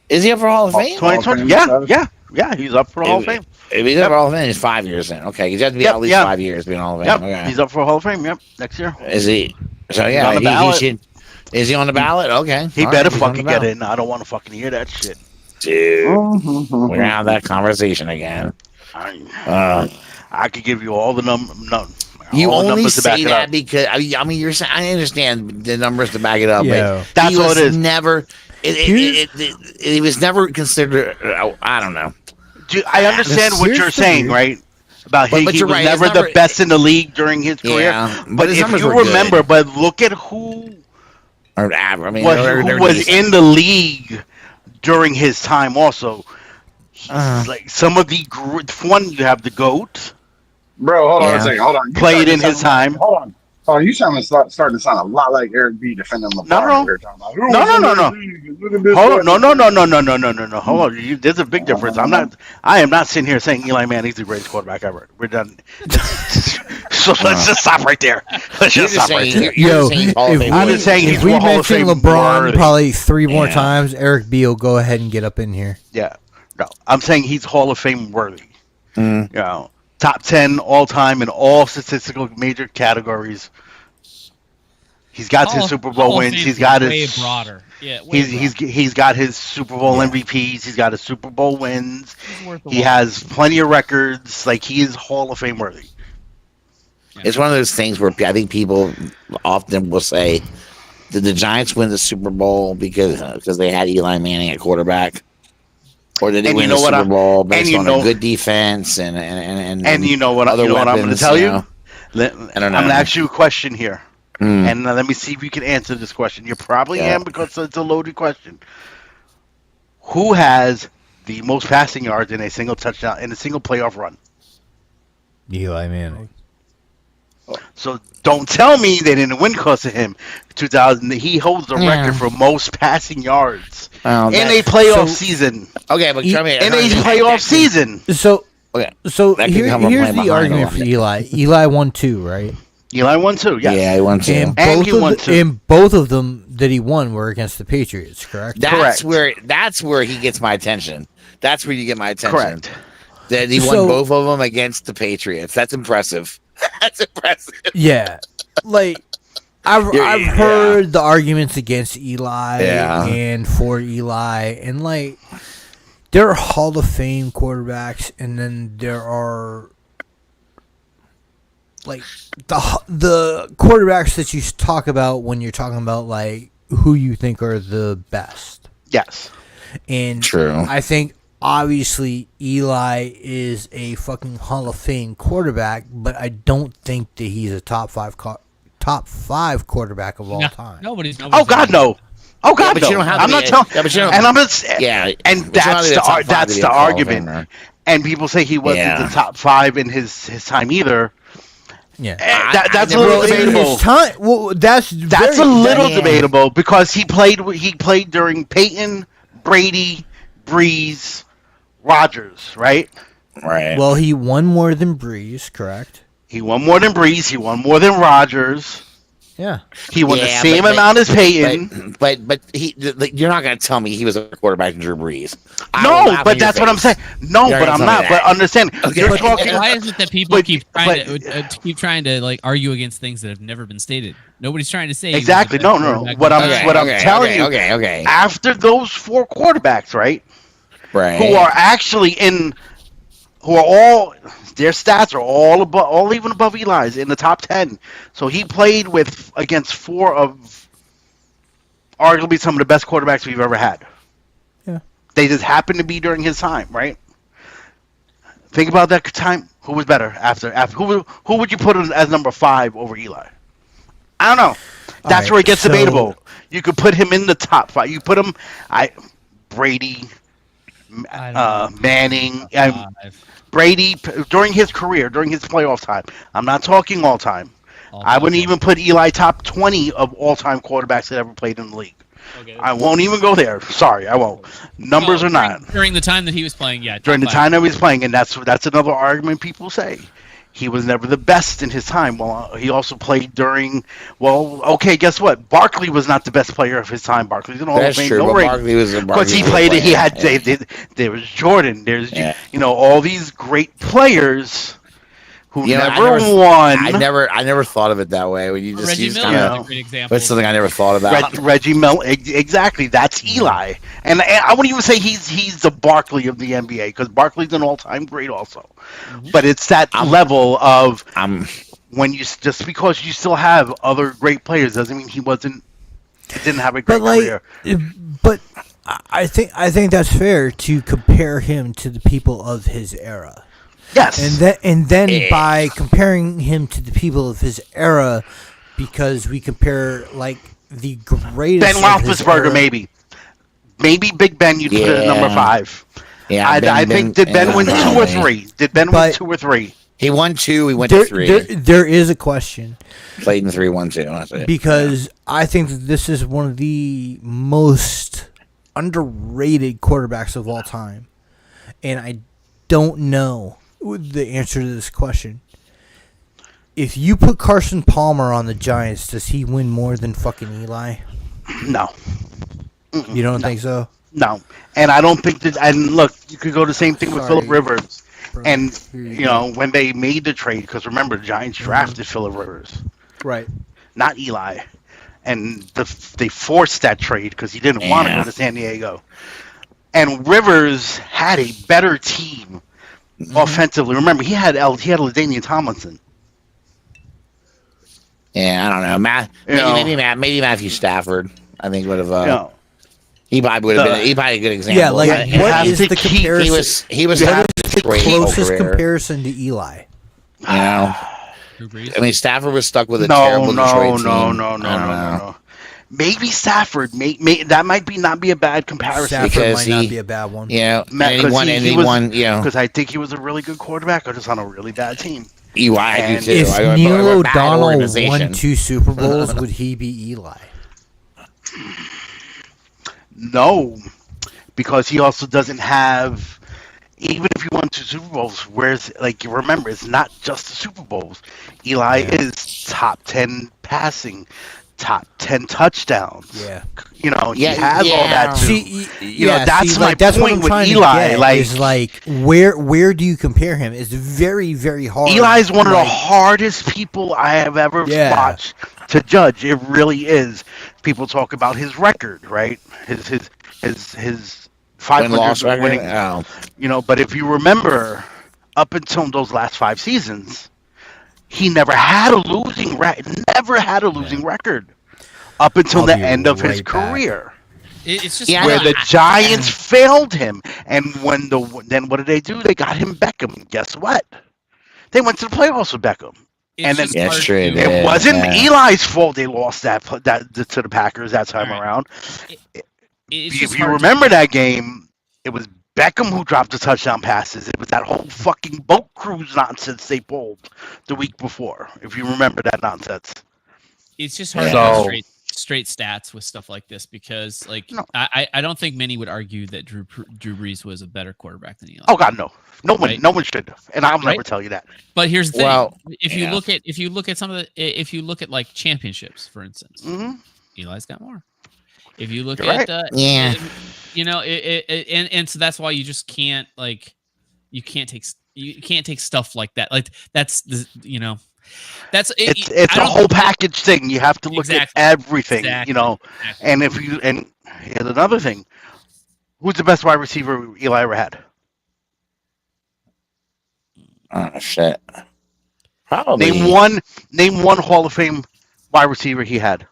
Is he up for Hall of Fame? 2020. Yeah. He's up for Hall of Fame. If he's up for Hall of Fame, it's 5 years then. Okay, he's have to be at least 5 years being Hall of Fame. Yep. Okay. He's up for Hall of Fame. Yep, next year. Is he? So yeah, he should. Is he on the ballot? Okay, he better fucking get in. I don't want to fucking hear that shit, dude. We're gonna have that conversation again. I could give you all the numbers. You only say that because I mean you're saying I understand the numbers to back it up. Yeah, but that's what it is. It was never considered. I don't know. I understand what you're saying, right? About he was never the best in the league during his career. Yeah, but if you remember, but look at who was in the league during his time. Also, like some of the one you have the GOAT. Bro, hold on a second. Hold on. Played in his time. Hold on. Oh, you starting to sound a lot like Eric B. defending LeBron. No. Hold on. No. Hold on. There's a big difference. I am not sitting here saying Eli Manning's the greatest quarterback ever. We're done. So let's just stop right there. I'm just saying if we mention LeBron probably 3 more times, Eric B. will go ahead and get up in here. Yeah. No, I'm saying he's Hall of Fame worthy. You know. Top 10 all time in all statistical major categories. He's got his Super Bowl wins. He's got his way broader. Yeah, he's got his Super Bowl MVPs. He's got his Super Bowl wins. He has plenty of records. Like he is Hall of Fame worthy. It's one of those things where I think people often will say, "Did the Giants win the Super Bowl because they had Eli Manning at quarterback, or did they win the Super Bowl based on a good defense and you know what? You know what I'm going to tell you? I don't know. I'm going to ask you a question here, and let me see if you can answer this question. You probably am because it's a loaded question. Who has the most passing yards in a single touchdown in a single playoff run? Eli Manning. So don't tell me they didn't win because of him. 2000, he holds the record for most passing yards in a playoff season. Okay, but tell me in a playoff season. So here's the argument for Eli. Eli won 2, right? Eli won 2. Yes. Yeah, he won 2. And he won 2. And both of them that he won were against the Patriots, correct? That's where he gets my attention. That's where you get my attention. Correct. That he won both of them against the Patriots. That's impressive. That's impressive. Yeah, like I've heard the arguments against Eli and for Eli, and like there are Hall of Fame quarterbacks, and then there are like the quarterbacks that you talk about when you're talking about like who you think are the best. Yes, and true. I think. Obviously, Eli is a fucking Hall of Fame quarterback, but I don't think that he's a top five quarterback of all time. Nobody's oh God, no! Oh God, no! I'm not telling. And I'm just and that's the argument. And people say he wasn't the top 5 in his time either. Yeah, that's a little debatable. That's a little debatable because he played during Peyton, Brady, Breeze, Rodgers, right? Right. Well, he won more than Breeze, correct? He won more than Breeze. He won more than Rodgers. Yeah. He won the same amount as Peyton. But you're not going to tell me he was a quarterback in Drew Brees. No, but that's what I'm saying. No, but I'm not. But understand, you're talking. Why is it that people keep trying to like argue against things that have never been stated? Nobody's trying to say exactly. No. What I'm telling you. Okay. After those 4 quarterbacks, right? Right. Who are actually who are all their stats are all even above Eli's in the top 10. So he played against 4 of arguably some of the best quarterbacks we've ever had. Yeah. They just happened to be during his time, right? Think about that time. Who was better after who would you put as number 5 over Eli? I don't know. That's where it gets debatable. You could put him in the top 5. You put him Brady, Manning, Brady during his career, during his playoff time. I'm not talking all time. I wouldn't even put Eli top 20 of all-time quarterbacks that ever played in the league. Okay. I won't even go there. Sorry, I won't. Numbers are not. During the time that he was playing, yeah. During the time that he was playing, and that's another argument people say. He was never the best in his time. Well, he also played during. Well, okay, guess what? Barkley was not the best player of his time. Barkley's an Hall of Fame. No ring. Because he played it. He had. There was Jordan. There's all these great players who never won. I never thought of it that way. When you just Reggie Miller is a great example. That's something I never thought about. Reggie Miller, exactly. That's Eli, and I wouldn't even say he's the Barkley of the NBA because Barkley's an all-time great also. Mm-hmm. But it's that level of when you just because you still have other great players doesn't mean he didn't have a great career. But I think that's fair to compare him to the people of his era. Yes, and then by comparing him to the people of his era, because we compare like the greatest Ben Roethlisberger, maybe Big Ben, you'd put it at number 5. Yeah, I think did Ben win 2 or 3? Did Ben win 2 or 3? He won 2. He went to 3. There is a question. Played in 3, won 2. That's it. Because I think that this is one of the most underrated quarterbacks of all time, and I don't know the answer to this question. If you put Carson Palmer on the Giants, does he win more than fucking Eli? No. You don't think so? No. And I don't think that. And look, you could go the same thing with Phillip Rivers. And, when they made the trade, because remember, the Giants drafted Phillip Rivers. Right. Not Eli. And they forced that trade because he didn't want to go to San Diego. And Rivers had a better team offensively. Remember, he had LaDainian Tomlinson. Yeah, I don't know. Maybe Matthew Stafford. I think would have. He probably would have been. He probably a good example. Yeah, like what is the comparison? He was what is the closest comparison to Eli? You know, I mean, Stafford was stuck with a terrible Detroit team. No. Maybe Stafford. That might not be a bad comparison. Stafford because might not be a bad one. Yeah, because I think he was a really good quarterback, or just on a really bad team. I do too. If Neil O'Donnell won 2 Super Bowls, would he be Eli? No, because he also doesn't have. Even if he won 2 Super Bowls, whereas remember, it's not just the Super Bowls. Eli is top 10 passing, top 10 touchdowns. Yeah, he has all that too. That's my that's point what I'm with Eli. Is where do you compare him? It's very, very hard. Eli's one of the hardest people I have ever watched to judge. It really is. People talk about his record, right? His 500 winning. Oh. But if you remember, up until those last 5 seasons, he never had a losing record up until the end of his career. It's just where the Giants failed him, and then what did they do? They got him Beckham. Guess what? They went to the playoffs with Beckham. It wasn't Eli's fault they lost that to the Packers that time around. If you remember that game, it was Beckham who dropped the touchdown passes. It was that whole fucking boat cruise nonsense they pulled the week before. If you remember that nonsense, it's just hard to get straight stats with stuff like this because, I don't think many would argue that Drew Brees was a better quarterback than Eli. Oh God, no. No one should, and I'll never tell you that. But here's the thing: if you look at like championships, for instance, Eli's got more. If you look at and so that's why you just can't you can't take stuff like that. Like that's it's a whole package thing. You have to look at everything, And if you and here's another thing: who's the best wide receiver Eli ever had? Oh shit! Probably name one Hall of Fame wide receiver he had.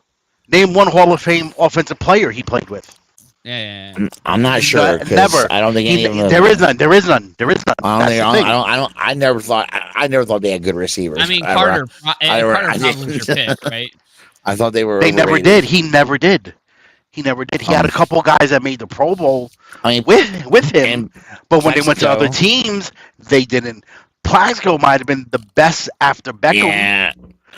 Name one Hall of Fame offensive player he played with. Yeah. I'm not sure. Never. I don't think any of them. There is none. I never thought they had good receivers. I mean, Carter probably was your pick, right? I thought they were. They never did. He never did. He had a couple guys that made the Pro Bowl with him, but when they went to other teams, they didn't. Plaxico might have been the best after Beckham. Yeah.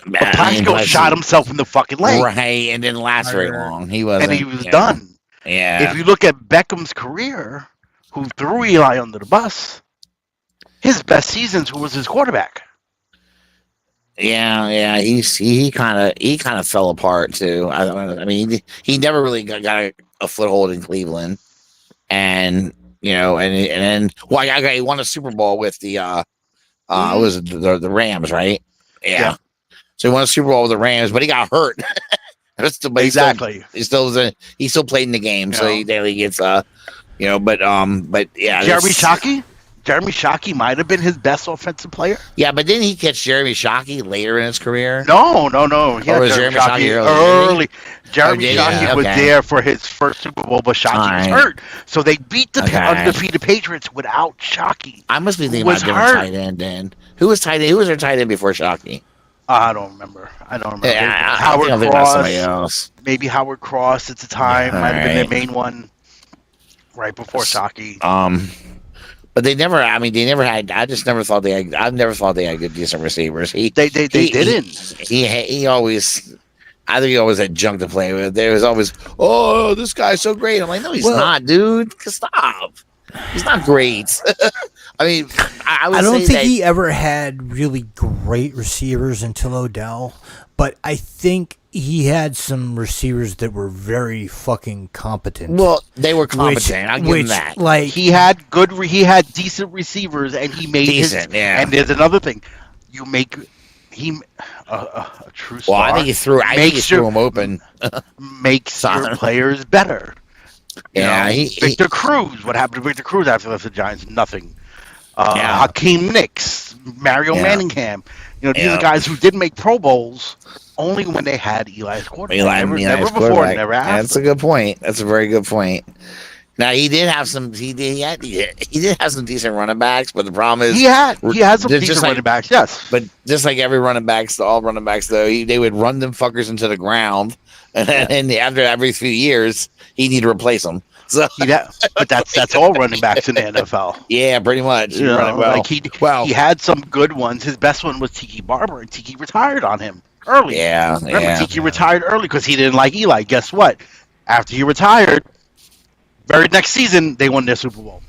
But Plaxico shot himself in the fucking leg. Right, and didn't last very long. He was done. Yeah. If you look at Beckham's career, who threw Eli under the bus, his best seasons, who was his quarterback? Yeah. He kind of fell apart too. I mean, he never really got a foothold in Cleveland, and then he won a Super Bowl with the it was the Rams, right? Yeah. So he won a Super Bowl with the Rams, but he got hurt. Exactly. He still played in the game, so he gets but yeah. Jeremy Shockey might have been his best offensive player. Yeah, but didn't he catch Jeremy Shockey later in his career? No. He had Jeremy Shockey early. Jeremy Shockey was there for his first Super Bowl, but Shockey was hurt. So they beat the undefeated Patriots without Shockey. I must be thinking about different tight end then. Who was their tight end before Shockey? I don't remember. Yeah, Howard Cross. Somebody else. Maybe Howard Cross at the time might have been their main one right before Shockey. But they never had. I never thought they had good decent receivers. They didn't. He always. I think he always had junk to play with. There was always, this guy's so great. I'm like, no, he's not, dude. Stop. He's not great. I mean, I don't think he ever had really great receivers until Odell, but I think he had some receivers that were very fucking competent. Well, they were competent. I'll give him that. Like he had decent receivers, and he made decent. Yeah. And there's another thing, you make him a true star. Well, I think he threw him open. Makes your players better. Yeah, Victor Cruz. What happened to Victor Cruz after he left the Giants? Nothing. Hakeem Nicks, Mario Manningham. You know, these are guys who did make Pro Bowls only when they had Eli's quarterback. Never before, never after. That's a good point. That's a very good point. Now he did have some. He did have some decent running backs, but the problem is he had some decent running backs. Yes, but just like every running backs, all running backs though, they would run them fuckers into the ground, and after every few years, he need to replace them. So, but that's all running backs in the NFL. Yeah, pretty much. You know, like he had some good ones. His best one was Tiki Barber, and Tiki retired on him early. Yeah, remember Tiki retired early because he didn't like Eli. Guess what? After he retired, very next season they won their Super Bowl.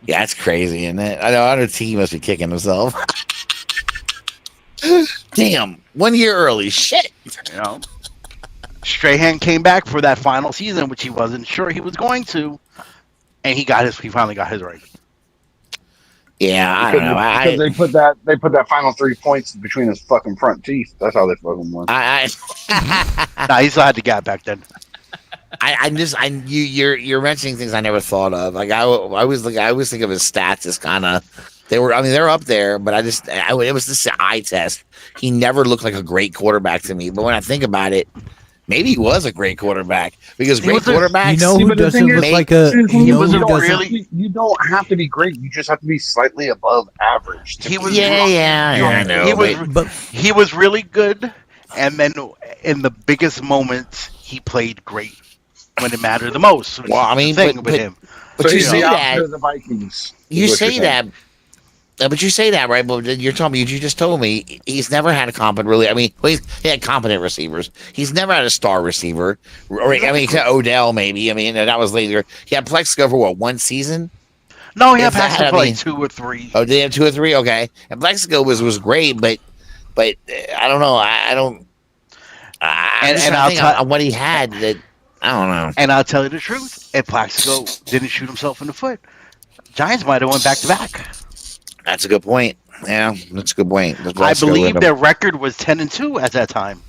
Yeah, that's crazy, isn't it? I know Tiki must be kicking himself. Damn, 1 year early. Shit. You know. Strahan came back for that final season, which he wasn't sure he was going to, and he finally got his ring. Yeah, I don't know. Because they put that final 3 points between his fucking front teeth. That's how they fucking won. Nah, he still had the gap back then. You're mentioning things I never thought of. Like I always think of his stats as kind of they're up there, but it was just an eye test. He never looked like a great quarterback to me. But when I think about it, maybe he was a great quarterback because great quarterbacks. You know who doesn't look like a? You don't have to be great. You just have to be slightly above average. I know. He was really good, and then in the biggest moments, he played great when it mattered the most. Well, I mean, but you say that the Vikings. You say that. But you say that, right? But you're telling me, you just told me he's never had a competent, really. I mean, he had competent receivers. He's never had a star receiver. I mean, Odell, maybe. I mean, that was later. He had Plexico for what, 1 season? No, he had Plexico for like 2 or 3. Oh, did he have 2 or 3? Okay. And Plexico was great, but I don't know. I'll tell what he had that. I don't know. And I'll tell you the truth. If Plexico didn't shoot himself in the foot, Giants might have won back-to-back. That's a good point. Yeah, that's a good point. I believe their record was 10-2 at that time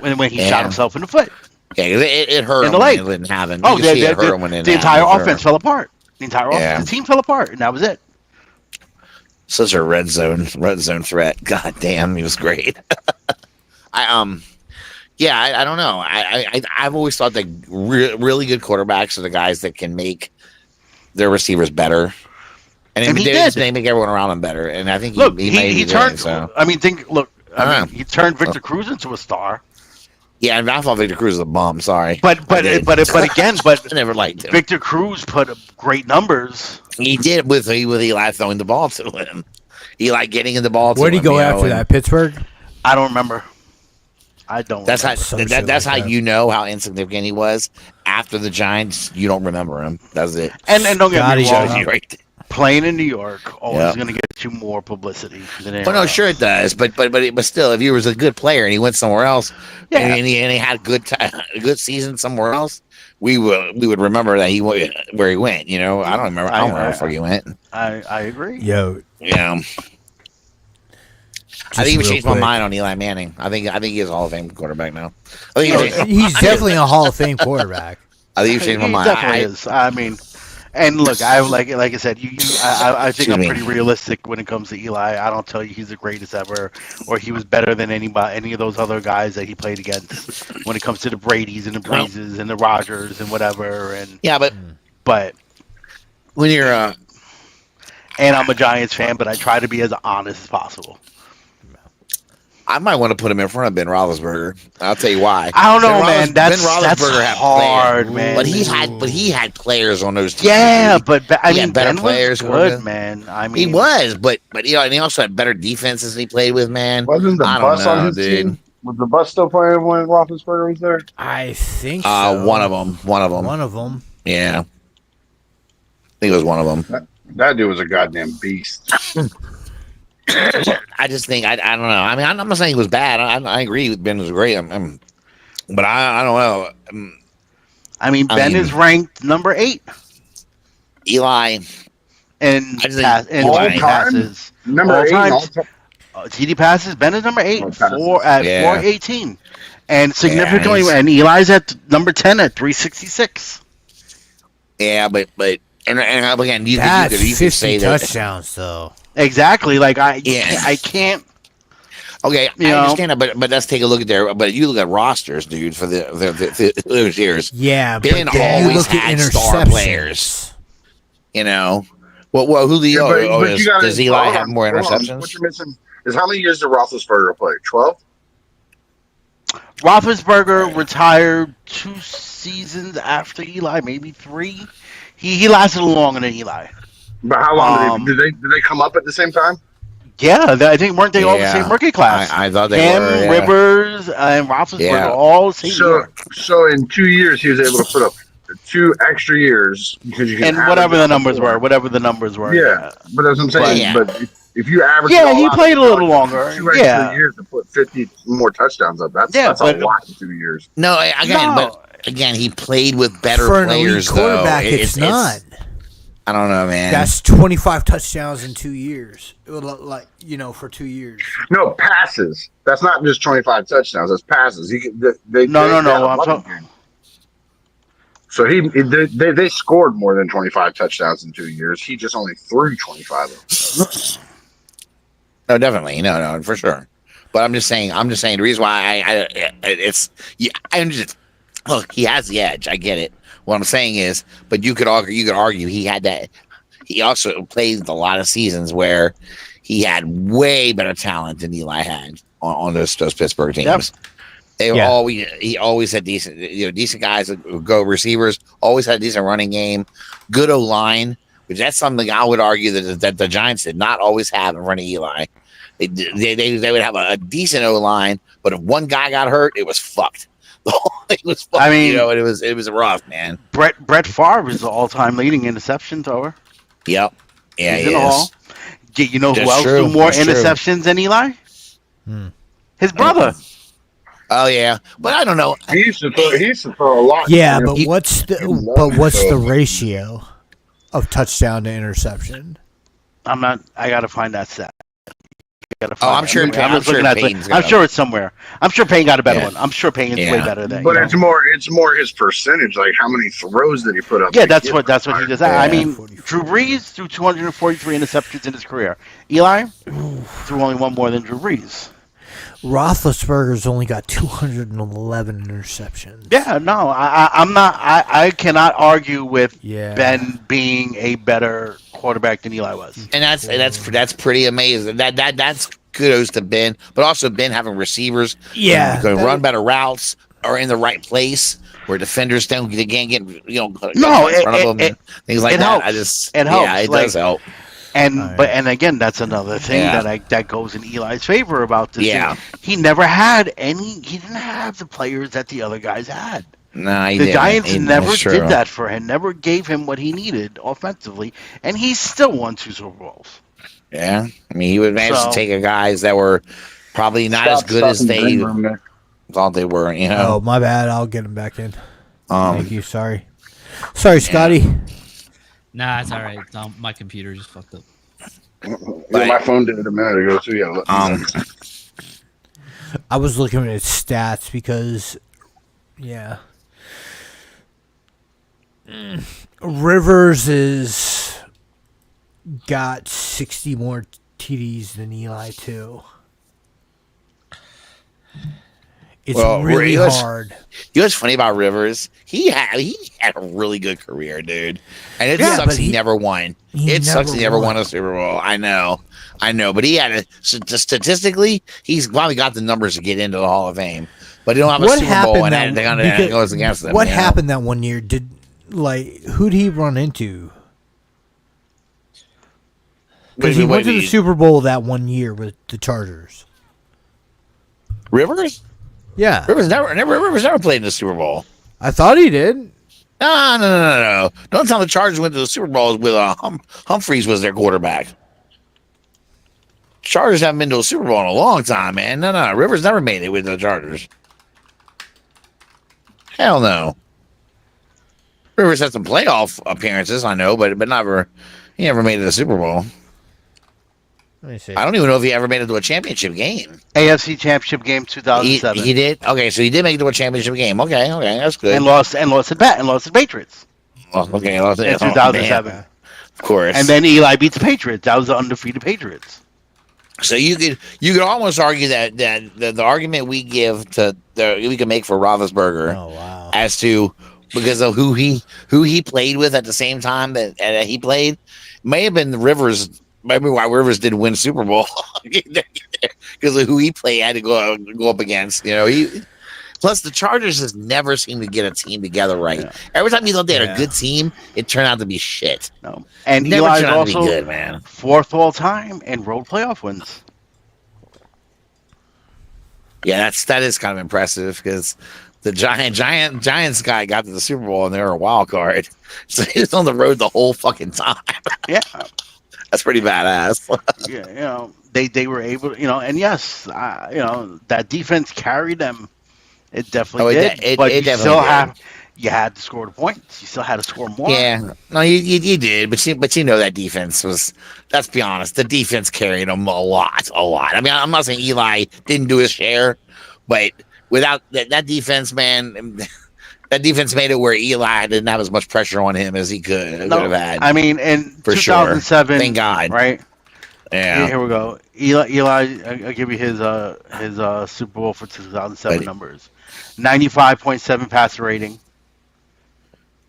when he shot himself in the foot. Yeah, it hurt in him the leg. It didn't happen. Oh, the entire offense fell apart. The entire the team fell apart, and that was it. Such a red zone threat. God damn, he was great. I don't know. I've always thought that really good quarterbacks are the guys that can make their receivers better. And he did. They make everyone around him better, and I think he turned. Did, so. I mean, he turned Victor Cruz into a star. Yeah, and I thought Victor Cruz was a bum. Sorry, but again, I never liked him. Victor Cruz put up great numbers. He did with Eli throwing the ball to him. Eli getting in the ball. Where did he go after that? Pittsburgh? I don't remember. That's how you know how insignificant he was. After the Giants, you don't remember him. That's it. And don't get me wrong. Playing in New York always going to get you more publicity than anywhere else. Sure it does, but still, if he was a good player and he went somewhere else, and he had a good season somewhere else, we would remember that he went where he went. You know, I don't remember. I don't remember where he went. I agree. Yo, yeah. I think he changed my mind on Eli Manning. I think he is a Hall of Fame quarterback now. He's definitely a Hall of Fame quarterback. I think he changed my mind. He definitely is. I mean. And look, I like I said, I think I'm pretty realistic when it comes to Eli. I don't tell you he's the greatest ever, or he was better than any of those other guys that he played against. When it comes to the Bradys and the Breezes and the Rodgers and whatever, and but when you're and I'm a Giants fan, but I try to be as honest as possible. I might want to put him in front of Ben Roethlisberger. I'll tell you why. I don't know, man. That's hard, man. But he had players on those teams. Yeah, but I mean, better players. Good, man. I mean, he was, but you know, and he also had better defenses than he played with. Man, wasn't the bus on his team? Was the bus still playing when Roethlisberger was there? I think so. One of them. Yeah, I think it was one of them. That dude was a goddamn beast. I just think I don't know. I mean, I'm not saying he was bad. I agree with Ben was great. But I don't know. I mean, Ben is ranked number 8. Eli and passes. Number 8 TD passes. Ben is number 8 at 418, and significantly, and Eli's at number 10 at 366. Yeah, but again, you that's could say that touchdowns though. Exactly. Like I can't. Okay, I understand that, but let's take a look at their. But you look at rosters, dude, for those years. Yeah, Ben but always had star players. You know, who do does Eli have more interceptions? What you're missing is how many years did Roethlisberger play? 12. Roethlisberger retired 2 seasons after Eli, maybe 3. He lasted longer than Eli. But how long did they come up at the same time? Yeah, I think weren't they all the same rookie class? I thought they were. Yeah. Rivers and Roethlisberger all the same year. So in 2 years he was able to put up 2 extra years because you can whatever the numbers were. Yeah, but that's what I'm saying. Yeah. But if you average, he played a little longer. 2 extra years to put 50 more touchdowns up. That's a lot in 2 years. Again, he played with better for an players. Elite quarterback, it's not. I don't know, man. That's 25 touchdowns in 2 years. For 2 years. No passes. That's not just 25 touchdowns. That's passes. No. So they scored more than 25 touchdowns in 2 years. He just only threw 25 of them. No, definitely, no, for sure. But I'm just saying. The reason why I understand. Look, he has the edge. I get it. What I'm saying is, but you could argue he had that. He also played a lot of seasons where he had way better talent than Eli had on those Pittsburgh teams. Yep. He always had decent guys that go receivers. Always had a decent running game, good O line, which that's something I would argue that the Giants did not always have in front of Eli. They would have a decent O line, but if one guy got hurt, it was fucked. It was fucked. I mean, it was rough, man. Brett Favre is the all-time leading interception thrower. Yep. Yeah, he is. You know who else threw more interceptions than Eli? His brother. Oh yeah, but I don't know. He used to throw a lot. Yeah, but what's the ratio of touchdown to interception? I gotta find that stat. I'm sure it's somewhere. I'm sure Payne got a better one. I'm sure Payne's way better than. But it's more his percentage. Like how many throws did he put up? Yeah, that's what he does. I mean, Drew Brees threw 243 interceptions in his career. Eli threw only one more than Drew Brees. Roethlisberger's only got 211 interceptions. Yeah, no, I'm not. I cannot argue with Ben being a better quarterback than Eli was, and that's pretty amazing. That's kudos to Ben, but also Ben having receivers, going to run better routes or in the right place where defenders can't get in front of them and things like that. Helps. It does help. And again, that's another thing that goes in Eli's favor about this. Yeah, he never had any. He didn't have the players that the other guys had. No, the Giants never did that for him. Never gave him what he needed offensively, and he still won 2 Super Bowls. Yeah, I mean, he would manage to take guys that were probably not as good as they thought they were. Oh, my bad. I'll get him back in. Thank you. Sorry, Scotty. Nah, it's all right. My computer just fucked up. My phone did it a minute ago too. Yeah. I was looking at his stats because, Rivers is got 60 more TDs than Eli too. It's really hard. You know what's funny about Rivers? He had a really good career, dude. And it sucks he never won. It sucks he never won a Super Bowl. I know. But he had statistically, he's probably got the numbers to get into the Hall of Fame. But he don't have a Super Bowl, and it goes against them. What happened that one year? Who'd he run into? Because he went to the Super Bowl that one year with the Chargers. Rivers? Yeah. Rivers never played in the Super Bowl. I thought he did. No. Don't tell the Chargers went to the Super Bowl with Humphreys was their quarterback. Chargers haven't been to a Super Bowl in a long time, man. No. Rivers never made it with the Chargers. Hell no. Rivers had some playoff appearances, I know, but he never made it to the Super Bowl. Let me see. I don't even know if he ever made it to a championship game. AFC Championship game 2007. He did? Okay, so he did make it to a championship game. Okay, that's good. And lost to Patriots. Okay, lost in 2007. Of course. And then Eli beat the Patriots. That was the undefeated Patriots. So you could almost argue that the argument we give we can make for Roethlisberger as to because of who he played with at the same time that he played may have been Rivers. Maybe why Rivers didn't win Super Bowl because of who he played had to go up against. Plus the Chargers just never seem to get a team together right. Yeah. Every time you thought they had a good team, it turned out to be shit. No, and Eli's also good, man. 4th all time in road playoff wins. Yeah, that is kind of impressive because the Giants guy got to the Super Bowl and they were a wild card, so he was on the road the whole fucking time. Yeah, that's pretty badass. Yeah, they were able, and yes, that defense carried them. It definitely did. But you had to score the points. You still had to score more. Yeah, no, you did, but that defense was. Let's be honest, the defense carried them a lot. I mean, I'm not saying Eli didn't do his share, but without that defense, man, that defense made it where Eli didn't have as much pressure on him as he could have had. I mean, in 2007, thank God, right? Yeah. Here we go. Eli, I'll give you his Super Bowl for 2007 numbers: 95.7 passer rating.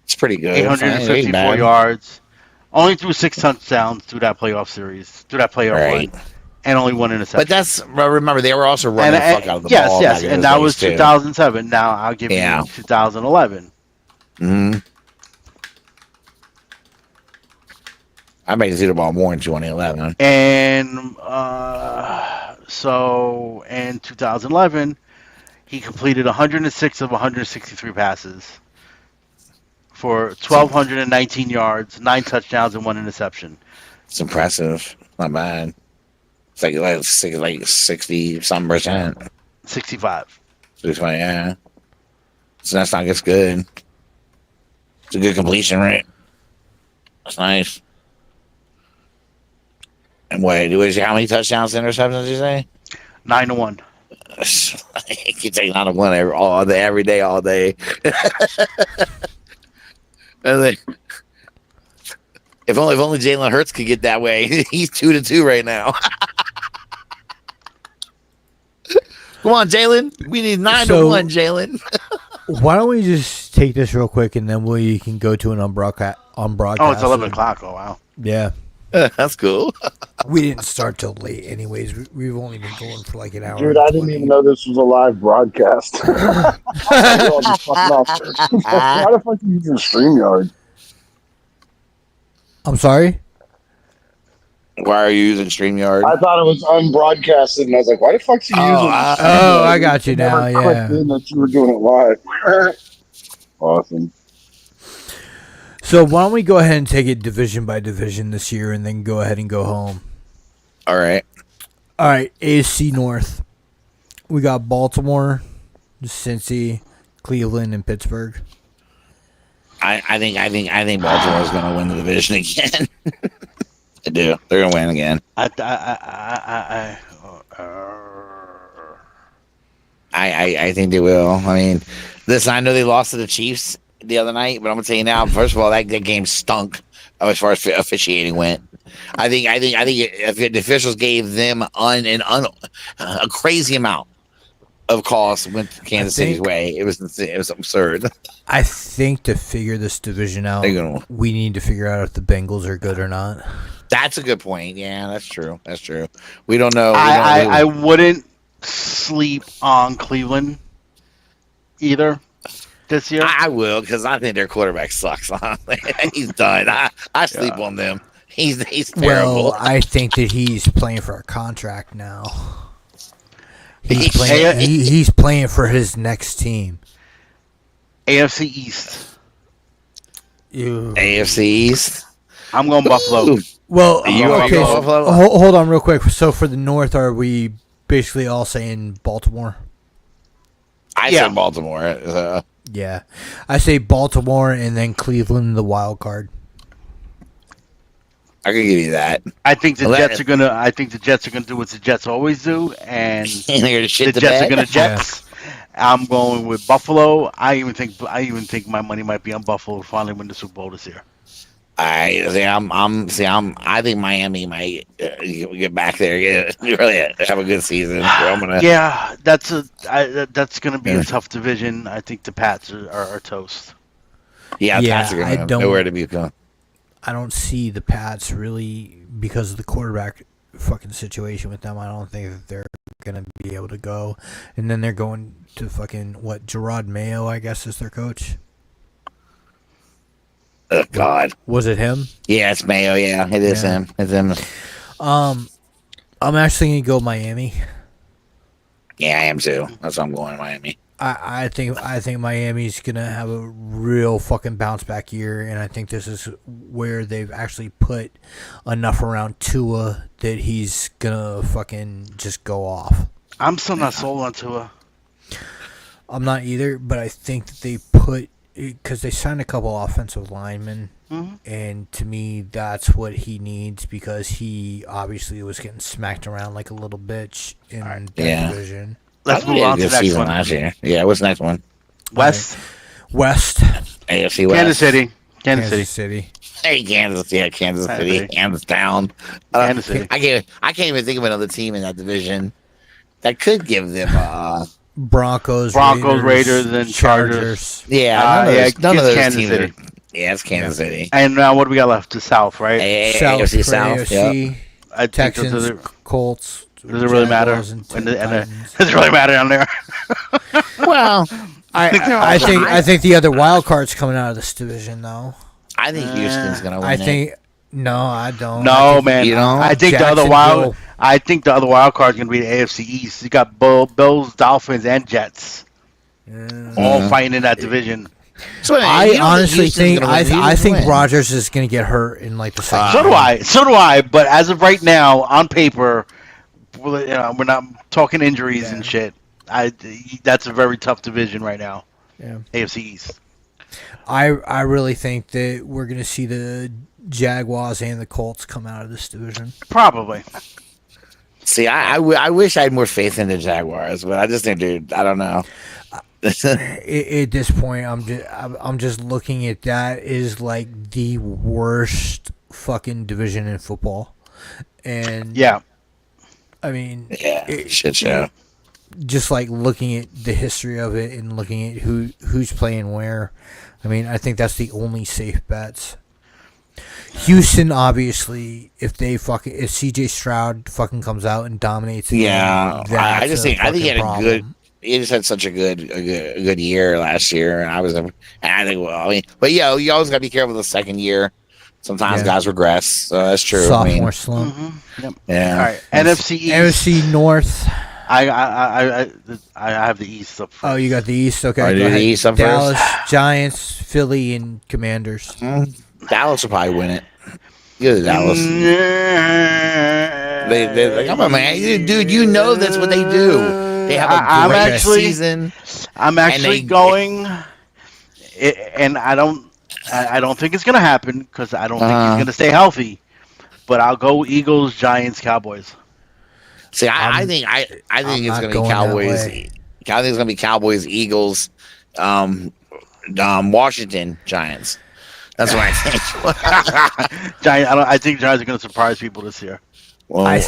It's pretty good. 854 yards. Only threw 6 touchdowns through that playoff run, and only 1 interception. But remember, they were also running the fuck out of the ball. Yes, and that was 2007. Now I'll give you 2011. Mm-hmm. I made the Super Bowl more in 2011. And so in 2011, he completed 106 of 163 passes for 1,219 yards, 9 touchdowns, and 1 interception. It's impressive. Not bad. It's like 60-some%. 65. Yeah. So that's not just good. It's a good completion rate. That's nice. And how many touchdowns and interceptions did you say? 9-1. You can take 9-1 every day, all day. If only Jalen Hurts could get that way. He's 2-2 right now. Come on, Jalen. We need 9-1, Jalen. Why don't we just take this real quick and then we can go to an broadcast? Oh, it's 11 o'clock. Oh, wow. Yeah. That's cool. We didn't start till late anyways. We've only been going for like an hour. Dude, I didn't even know this was a live broadcast. Why the fuck are you using StreamYard? I'm sorry? Why are you using StreamYard? I thought it was unbroadcasted, and I was like, why the fuck's he using StreamYard? I got you now, yeah. That you were doing it live. Awesome. So why don't we go ahead and take it division by division this year and then go ahead and go home. All right. AFC North. We got Baltimore, Cincy, Cleveland, and Pittsburgh. I think Baltimore's going to win the division again. I do. They're going to win again. I think they will. I mean, listen, I know they lost to the Chiefs the other night, but I'm gonna tell you now. First of all, that game stunk as far as officiating went. I think if the officials gave them a crazy amount of calls went Kansas City's way. It was absurd. I think to figure this division out, we need to figure out if the Bengals are good or not. That's a good point. Yeah, that's true. We don't know. I wouldn't sleep on Cleveland either. This year, I will because I think their quarterback sucks. He's done. I sleep on them. He's terrible. Well, I think that he's playing for a contract now. He's playing for his next team. AFC East. AFC East. I'm going Buffalo. Well, okay. Hold on, real quick. So for the North, are we basically all saying Baltimore? I said Baltimore. Yeah, I say Baltimore and then Cleveland, the wild card. I can give you that. I think the Jets are gonna. I think the Jets are gonna do what the Jets always do, and they're gonna shit the Jets are gonna Jets. Yeah. I'm going with Buffalo. I even think my money might be on Buffalo to finally win the Super Bowl this year. I think Miami might get back there, really have a good season. Yeah, that's gonna be a tough division. I think the Pats are toast. Yeah, Pats are gonna nowhere to be going. I don't see the Pats really because of the quarterback fucking situation with them. I don't think that they're gonna be able to go. And then they're going to fucking Gerard Mayo, I guess, is their coach. Oh God, was it him? Yeah, it's Mayo. Yeah, it is him. It's him. I'm actually gonna go Miami. Yeah, I am too. That's why I'm going to Miami. I think Miami's gonna have a real fucking bounce back year, and I think this is where they've actually put enough around Tua that he's gonna fucking just go off. I'm still not sold on Tua. I'm not either, but I think that they put because they signed a couple offensive linemen, and to me that's what he needs because he obviously was getting smacked around like a little bitch in that division. Let's move on to the next one. Last year. Yeah, what's the next one? West. AFC West. Kansas City. Hey, Kansas. Yeah, Kansas City. Kansas town. Kansas City. I can't even think of another team in that division that could give them Broncos, Raiders, and Chargers. Yeah, none of those Kansas teams City. Yeah, it's Kansas City. And what do we got left? The South, right? AFC South. AFC, Yep. Texans, Colts. Does it really matter? Does it really matter down there? Well, I think the other wild card's coming out of this division, though. I think Houston's gonna win. No, I don't. No, man. You know, I think the other wild card's gonna be the AFC East. You got Bills, Dolphins, and Jets, all fighting in that division. So I honestly think Rodgers is gonna get hurt in like the second. So do I. But as of right now, on paper, we're not talking injuries and shit. That's a very tough division right now. Yeah, AFC East. I really think that we're gonna see the Jaguars and the Colts come out of this division. Probably. See, I wish I had more faith in the Jaguars, but I just think, dude, I don't know. At this point, I'm just looking at that as like the worst fucking division in football, and I mean, shit show. Just like looking at the history of it and looking at who's playing where, I mean, I think that's the only safe bets. Houston, obviously, if CJ Stroud fucking comes out and dominates, I think he had a good. He just had such a good year last year, and but yeah, you always gotta be careful the second year. Sometimes guys regress, so that's true. Sophomore slump. Yep. Yeah. All right. NFC East. NFC North. I have the East up first. Oh, you got the East. Okay. Go ahead. The East up Dallas, first. Giants, Philly, and Commanders. Dallas will probably win it. You're the Dallas. They come on, man, dude. You know that's what they do. They have a great season. I'm actually going, and I don't think it's gonna happen because I don't think he's gonna stay healthy. But I'll go Eagles, Giants, Cowboys. See, I think it's gonna be Cowboys. I think it's gonna be Cowboys, Eagles, Washington, Giants. That's what I think. I think Giants are gonna surprise people this year. Well, I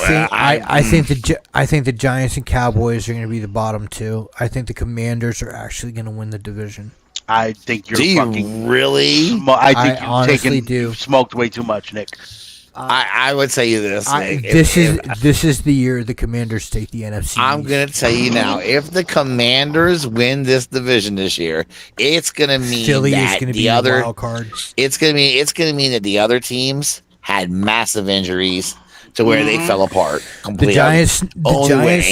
think the Giants and Cowboys are going to be the bottom two. I think the Commanders are actually going to win the division. I think you're fucking really. I think you've smoked way too much, Nick. I would tell you this, Nick. This is the year the Commanders take the NFC. I'm going to tell you now, if the Commanders win this division this year, it's going to mean Philly that is going to the be other wild card. It's going to mean that the other teams had massive injuries to where they fell apart completely. The Giants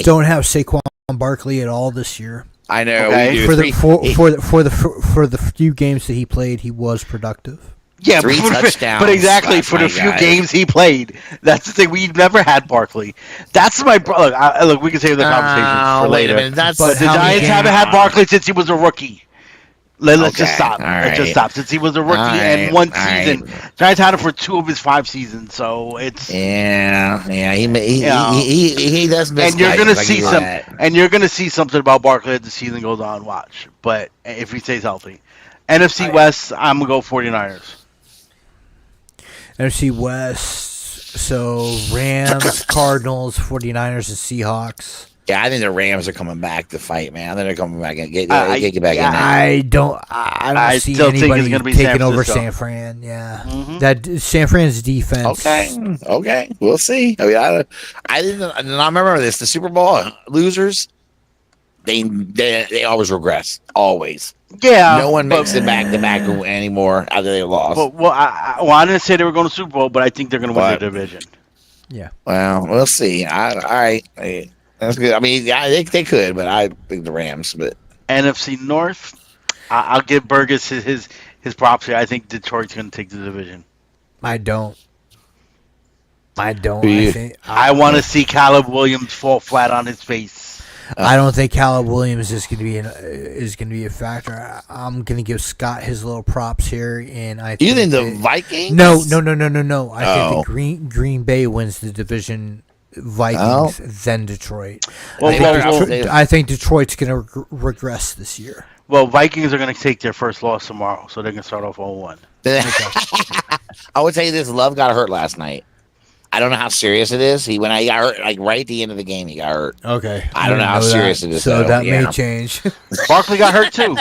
don't have Saquon Barkley at all this year. I know. Okay. For the few games that he played, he was productive. Yeah, 3 touchdowns. But exactly for the few games he played, that's the thing. We've never had Barkley. That's my look. We can save the conversation for later. But the Giants haven't had Barkley since he was a rookie. Let's just stop. Let's just stop. Since he was a rookie and one season, Giants had him for 2 of his 5 seasons. So it's he does miss. And you're gonna see and you're gonna see something about Barkley as the season goes on. Watch, but if he stays healthy, NFC West, I'm gonna go 49ers. NFC West. So Rams, Cardinals, 49ers, and Seahawks. Yeah, I think the Rams are coming back to fight, man. I think they're coming back and get back in there. I don't see anybody taking over San Fran. Yeah, that San Fran's defense. Okay, we'll see. I mean, I didn't. I remember this. The Super Bowl losers, they always regress. Always. Yeah. No one makes it back to back anymore after they lost. I didn't say they were going to Super Bowl, but I think they're going to win the division. Yeah. Well, we'll see. All right. That's good. I mean, yeah, they could, but I think the Rams. But NFC North, I'll give Burgess his props here. I think Detroit's going to take the division. I don't. I want to see Caleb Williams fall flat on his face. I don't think Caleb Williams is going to be a factor. I'm going to give Scott his little props here, and I. You think the Vikings? No. I think the Green Bay wins the division. Vikings, then Detroit. I think Detroit's going to regress this year. Well, Vikings are going to take their first loss tomorrow, so they're going to start off 0-1. I would tell you this: Love got hurt last night. I don't know how serious it is. He got hurt like right at the end of the game. He got hurt. Okay. I don't know how serious it is. So that may change. Barkley got hurt too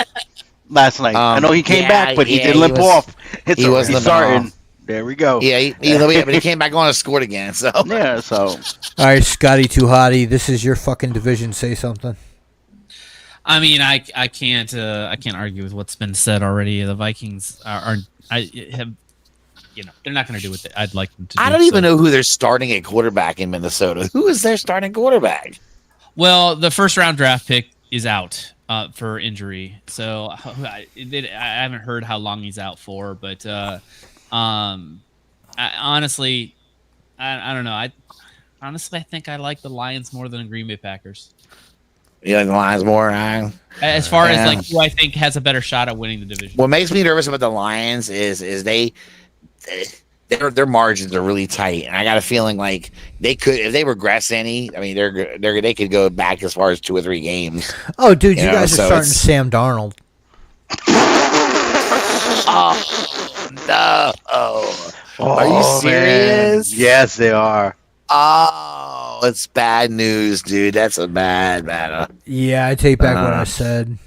last night. I know he came back, but he did limp off. He wasn't starting. There we go. Yeah, but he came back on and scored again. So yeah. So all right, Scotty Too Hottie, this is your fucking division. Say something. I mean, I can't argue with what's been said already. The Vikings have. They're not going to do what I'd like them to do. I don't even know who they're starting at quarterback in Minnesota. Who is their starting quarterback? Well, the first round draft pick is out for injury, so I haven't heard how long he's out for. But honestly, I don't know. I think I like the Lions more than the Green Bay Packers. You like the Lions more? As far as like who I think has a better shot at winning the division. What makes me nervous about the Lions is their margins are really tight, and I got a feeling like they could, if they regress any. I mean, they could go back as far as 2 or 3 games. Oh, dude, you guys are starting Sam Darnold. Oh no! Are you serious? Man. Yes, they are. Oh, it's bad news, dude. That's a bad. Yeah, I take back what I said.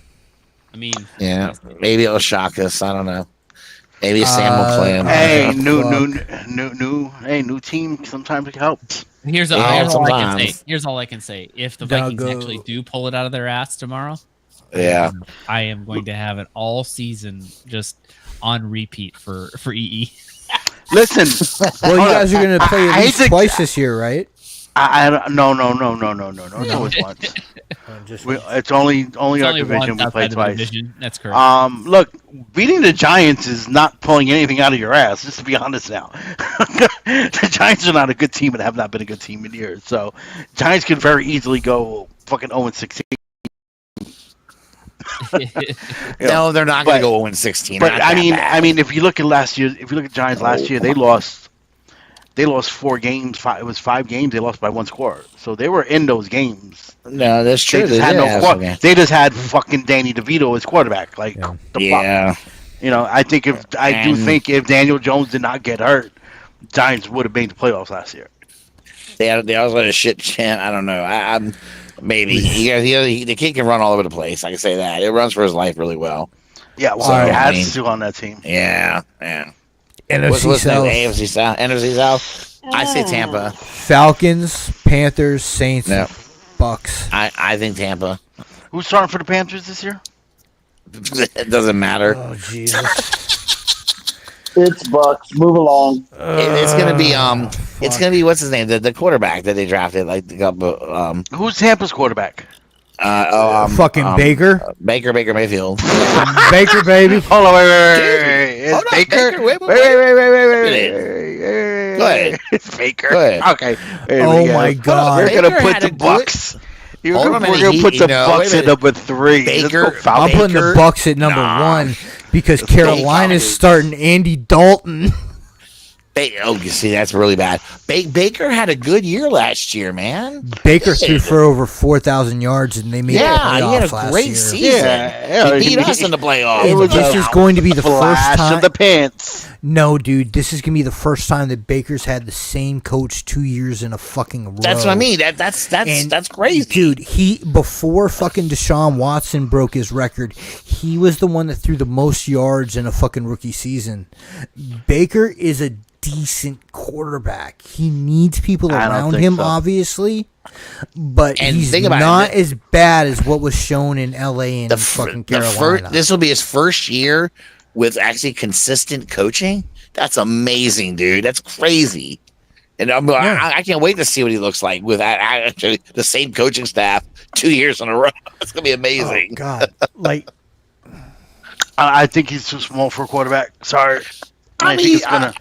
I mean, yeah, maybe it'll shock us. I don't know. Maybe Sam will play him. Hey, new team sometimes helps. Here's all I can say. If the Vikings actually do pull it out of their ass tomorrow, I am going to have it all season just on repeat for EE. Listen, well, you guys are going to play at least twice this year, right? No. It's once. It's only our division. We play twice. That's correct. Look, beating the Giants is not pulling anything out of your ass. Just to be honest now, the Giants are not a good team and have not been a good team in years. So, Giants could very easily go fucking 0-16. No, they're not going to go 0-16. But I mean, if you look at last year, if you look at Giants last year, they lost 4 games. It was 5 games. They lost by 1 score. So they were in those games. No, that's true. They just had fucking Danny DeVito as quarterback. Like, yeah. I think if Daniel Jones did not get hurt, Giants would have made the playoffs last year. They also had a shit chant. I don't know. I'm maybe the kid can run all over the place. I can say that. It runs for his life really well. Yeah, well, he has to on that team. Yeah, man. NFC South. AFC South. NFC South. I say Tampa. Falcons, Panthers, Saints, Bucks. I think Tampa. Who's starting for the Panthers this year? It doesn't matter. Oh Jesus! It's Bucks. Move along. It's gonna be It's gonna be what's his name? The quarterback that they drafted. Who's Tampa's quarterback? Fucking Baker. Baker Mayfield. Baker, baby. Hold on, wait. It's Baker. Wait. Go ahead. It's Baker. Go ahead. Okay. Oh my God. We're gonna put the Bucks. We're gonna put the Bucks at number 3. Baker. I'm putting the Bucks at number 1 because Carolina's starting Andy Dalton. You see, that's really bad. Baker had a good year last year, man. Baker threw for over 4,000 yards, and they made the playoffs he had a last great year. season. He beat us in the playoffs. This is going to be the first time. Of the pants. No, dude, this is going to be the first time that Baker's had the same coach 2 years in a fucking row. That's what I mean. That's crazy. Dude, before fucking Deshaun Watson broke his record, he was the one that threw the most yards in a fucking rookie season. Baker is a decent quarterback. He needs people around him, obviously, but he's not as bad as what was shown in LA and fucking Carolina. This will be his first year with actually consistent coaching. That's amazing, dude. That's crazy. And I can't wait to see what he looks like with actually the same coaching staff 2 years in a row. It's gonna be amazing. Oh, God, like I think he's too small for a quarterback. Sorry, I think it's gonna.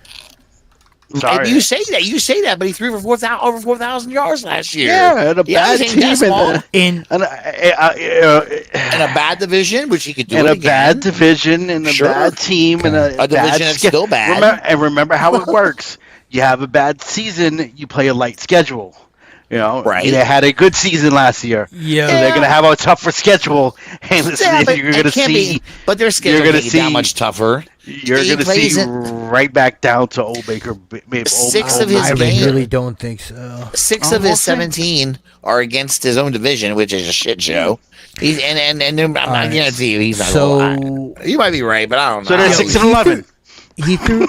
Sorry. You say that, but he threw for over 4,000 yards last year. Yeah, and a bad team in a bad division, which he could do. In a bad division, in a bad team, in a division that's still bad. Remember how it works. You have a bad season, you play a light schedule. You know, right? They had a good season last year. Yeah, so they're going to have a tougher schedule. And you're going to see, but their schedule is that much tougher. You're going to see right back down to old Baker. Six of his I games, really don't think so. 6 of his 17 are against his own division, which is a shit show. He's and I'm not guarantee you he's not gonna lie. You might be right, but I don't know. So they're 6-11. He threw.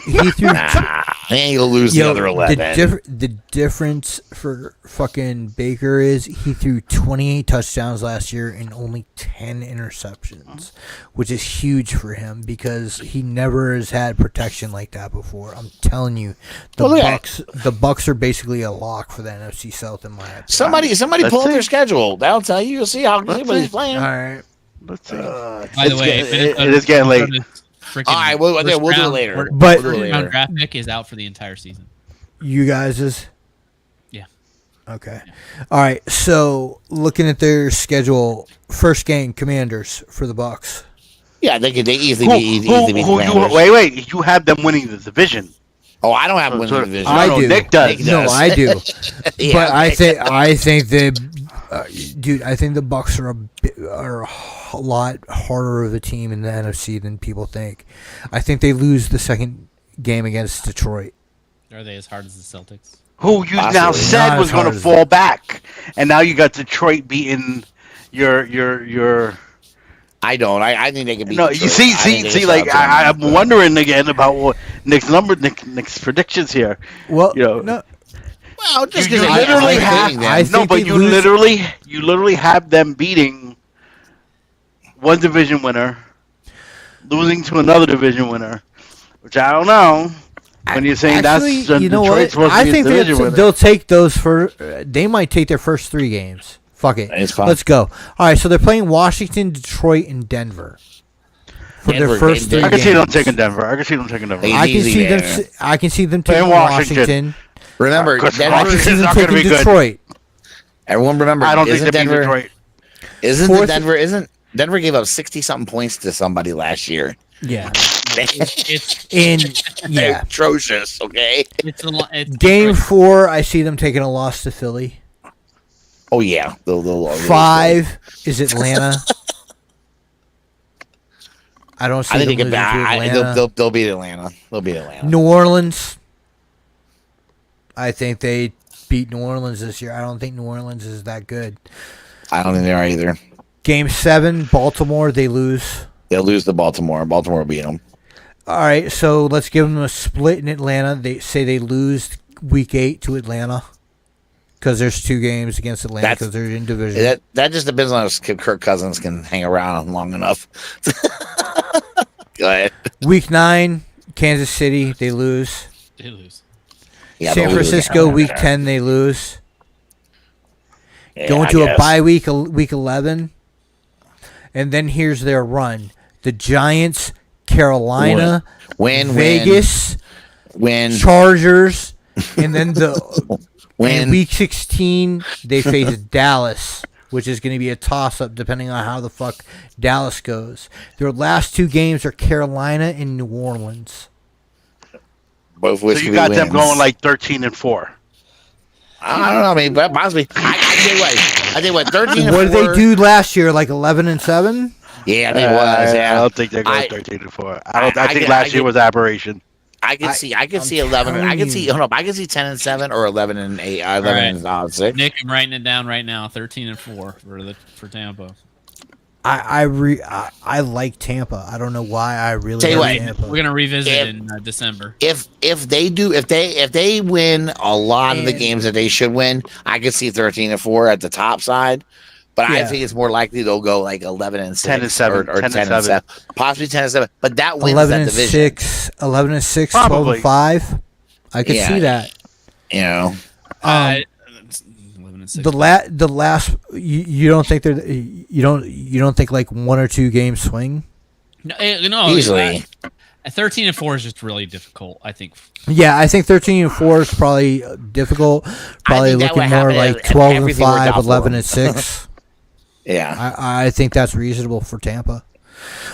And he'll lose the other 11. The difference for fucking Baker is he threw 28 touchdowns last year and only 10 interceptions, which is huge for him because he never has had protection like that before. I'm telling you, the Bucks are basically a lock for the NFC South in my opinion. Somebody pull up their schedule. That'll tell you. You'll see how everybody's playing. All right. Let's see. By the way, it is getting late. All right, we'll do it later. But round draft pick is out for the entire season. You guys is? Yeah. Okay. All right. So looking at their schedule, first game Commanders for the Bucks. Yeah, they easily beat Commanders. Wait. You have them winning the division. Oh, I don't have them winning the division. I do. Nick does. No, I do. Yeah, but I think dude, I think the Bucks are a lot harder of a team in the NFC than people think. I think they lose the second game against Detroit. Are they as hard as the Celtics? Who you Possibly. now said Not was as going hard to as fall back, and now you got Detroit beating your. I don't. I think they can beat. No, Detroit. you see, like I'm wondering again about what Nick's predictions here. Well, you know, no. Well, just you because literally you literally have them beating one division winner, losing to another division winner, which I don't know. When you're saying Actually, that's you know Detroit's what? supposed to I be think a division winner. they'll take those for. They might take their first 3 games. Fuck it. Let's go. All right, so they're playing Washington, Detroit, and Denver for their first 3 games. I can see them taking Denver. I can see them taking Denver. I can see them taking Washington. Remember, Washington's not going to be Detroit. Everyone remember. I don't think they're beating Detroit. Isn't Denver gave up 60-something points to somebody last year? Yeah. It's atrocious. Okay. It's Game 4, I see them taking a loss to Philly. Oh yeah. 5 is Atlanta. I don't see them losing to Atlanta. They'll beat Atlanta. New Orleans. I think they beat New Orleans this year. I don't think New Orleans is that good. I don't think they are either. Game 7, Baltimore, they lose. They'll lose to Baltimore. Baltimore beat them. All right, so let's give them a split in Atlanta. They say they lose week 8 to Atlanta because there's 2 games against Atlanta because they're in division. That just depends on if Kirk Cousins can hang around long enough. Go ahead. Week 9, Kansas City, they lose. Yeah, San Francisco, week 10, they lose. Yeah, Going to a bye week 11. And then here's their run. The Giants, Carolina, Vegas, Chargers, and then in week 16, they face Dallas, which is going to be a toss-up depending on how the fuck Dallas goes. Their last 2 games are Carolina and New Orleans. Both So you got them going like 13-4. I don't know. I mean, but possibly. I tell you what. 13-4. What did they do last year? Like 11-7? Yeah, I think it was. Yeah. I don't think they're going 13-4. I think last year was aberration. I can see 11. I can see 10-7 or 11-8. 11-6. Nick, I'm writing it down right now. 13-4 for Tampa. I like Tampa. I don't know why I really like Tampa. We're gonna revisit in December. If they win a lot of the games that they should win, I could see 13-4 at the top side. But I think it's more likely they'll go like 11-6, 10-7, or 10-7, possibly 10-7. But that wins 11-6, 11-6, 12-5. I could see that. You know, 11-6. The last you don't think you don't think like one or two games swing? No, easily. 13-4 is just really difficult, I think. Yeah, I think 13-4 is probably difficult. Probably looking more like 12-5, 11-6. Yeah, I think that's reasonable for Tampa.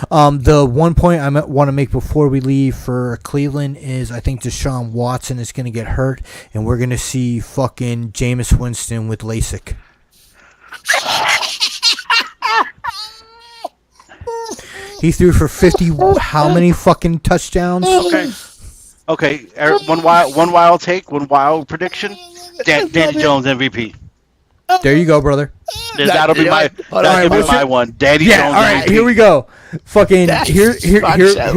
The one point I want to make before we leave for Cleveland is I think Deshaun Watson is going to get hurt, and we're going to see fucking Jameis Winston with LASIK. He threw for 50. How many fucking touchdowns? Okay. One wild take. One wild prediction. Danny Jones MVP. There you go, brother. That'll be my one. Danny Jones. All right, MVP. here we go. Fucking here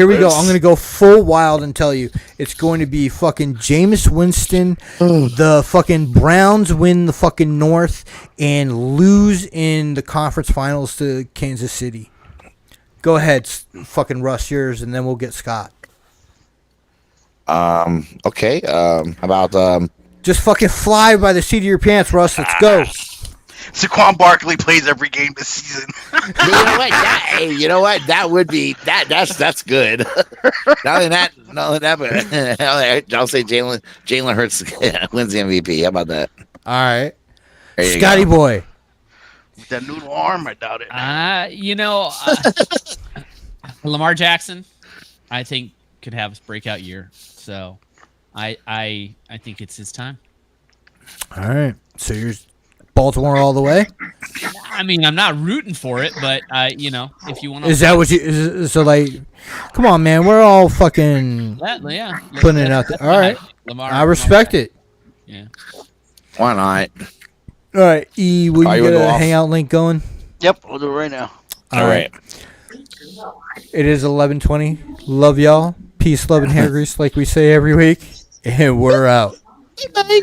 we go. I'm gonna go full wild and tell you it's going to be fucking Jameis Winston. The fucking Browns win the fucking North and lose in the conference finals to Kansas City. Go ahead, fucking Russ, yours, and then we'll get Scott. Okay. About just fucking fly by the seat of your pants, Russ. Let's go. Saquon Barkley plays every game this season. You know what? That would be that's good. Not only that, but I'll say Jalen Hurts wins the MVP. How about that? All right, Scotty boy. With that noodle arm, I doubt it. Lamar Jackson, I think could have a breakout year. So, I think it's his time. All right, so you're Baltimore all the way. I mean, I'm not rooting for it, but if you want to, is that what you? So like, come on, man, we're all fucking putting it out there. All right, Lamar, I respect it. Yeah, why not? All right, E, will you get a Hangout link going? Yep, we'll do it right now. All right. It is 11:20. Love y'all. Peace, love, and hair grease, like we say every week. And we're out. Bye.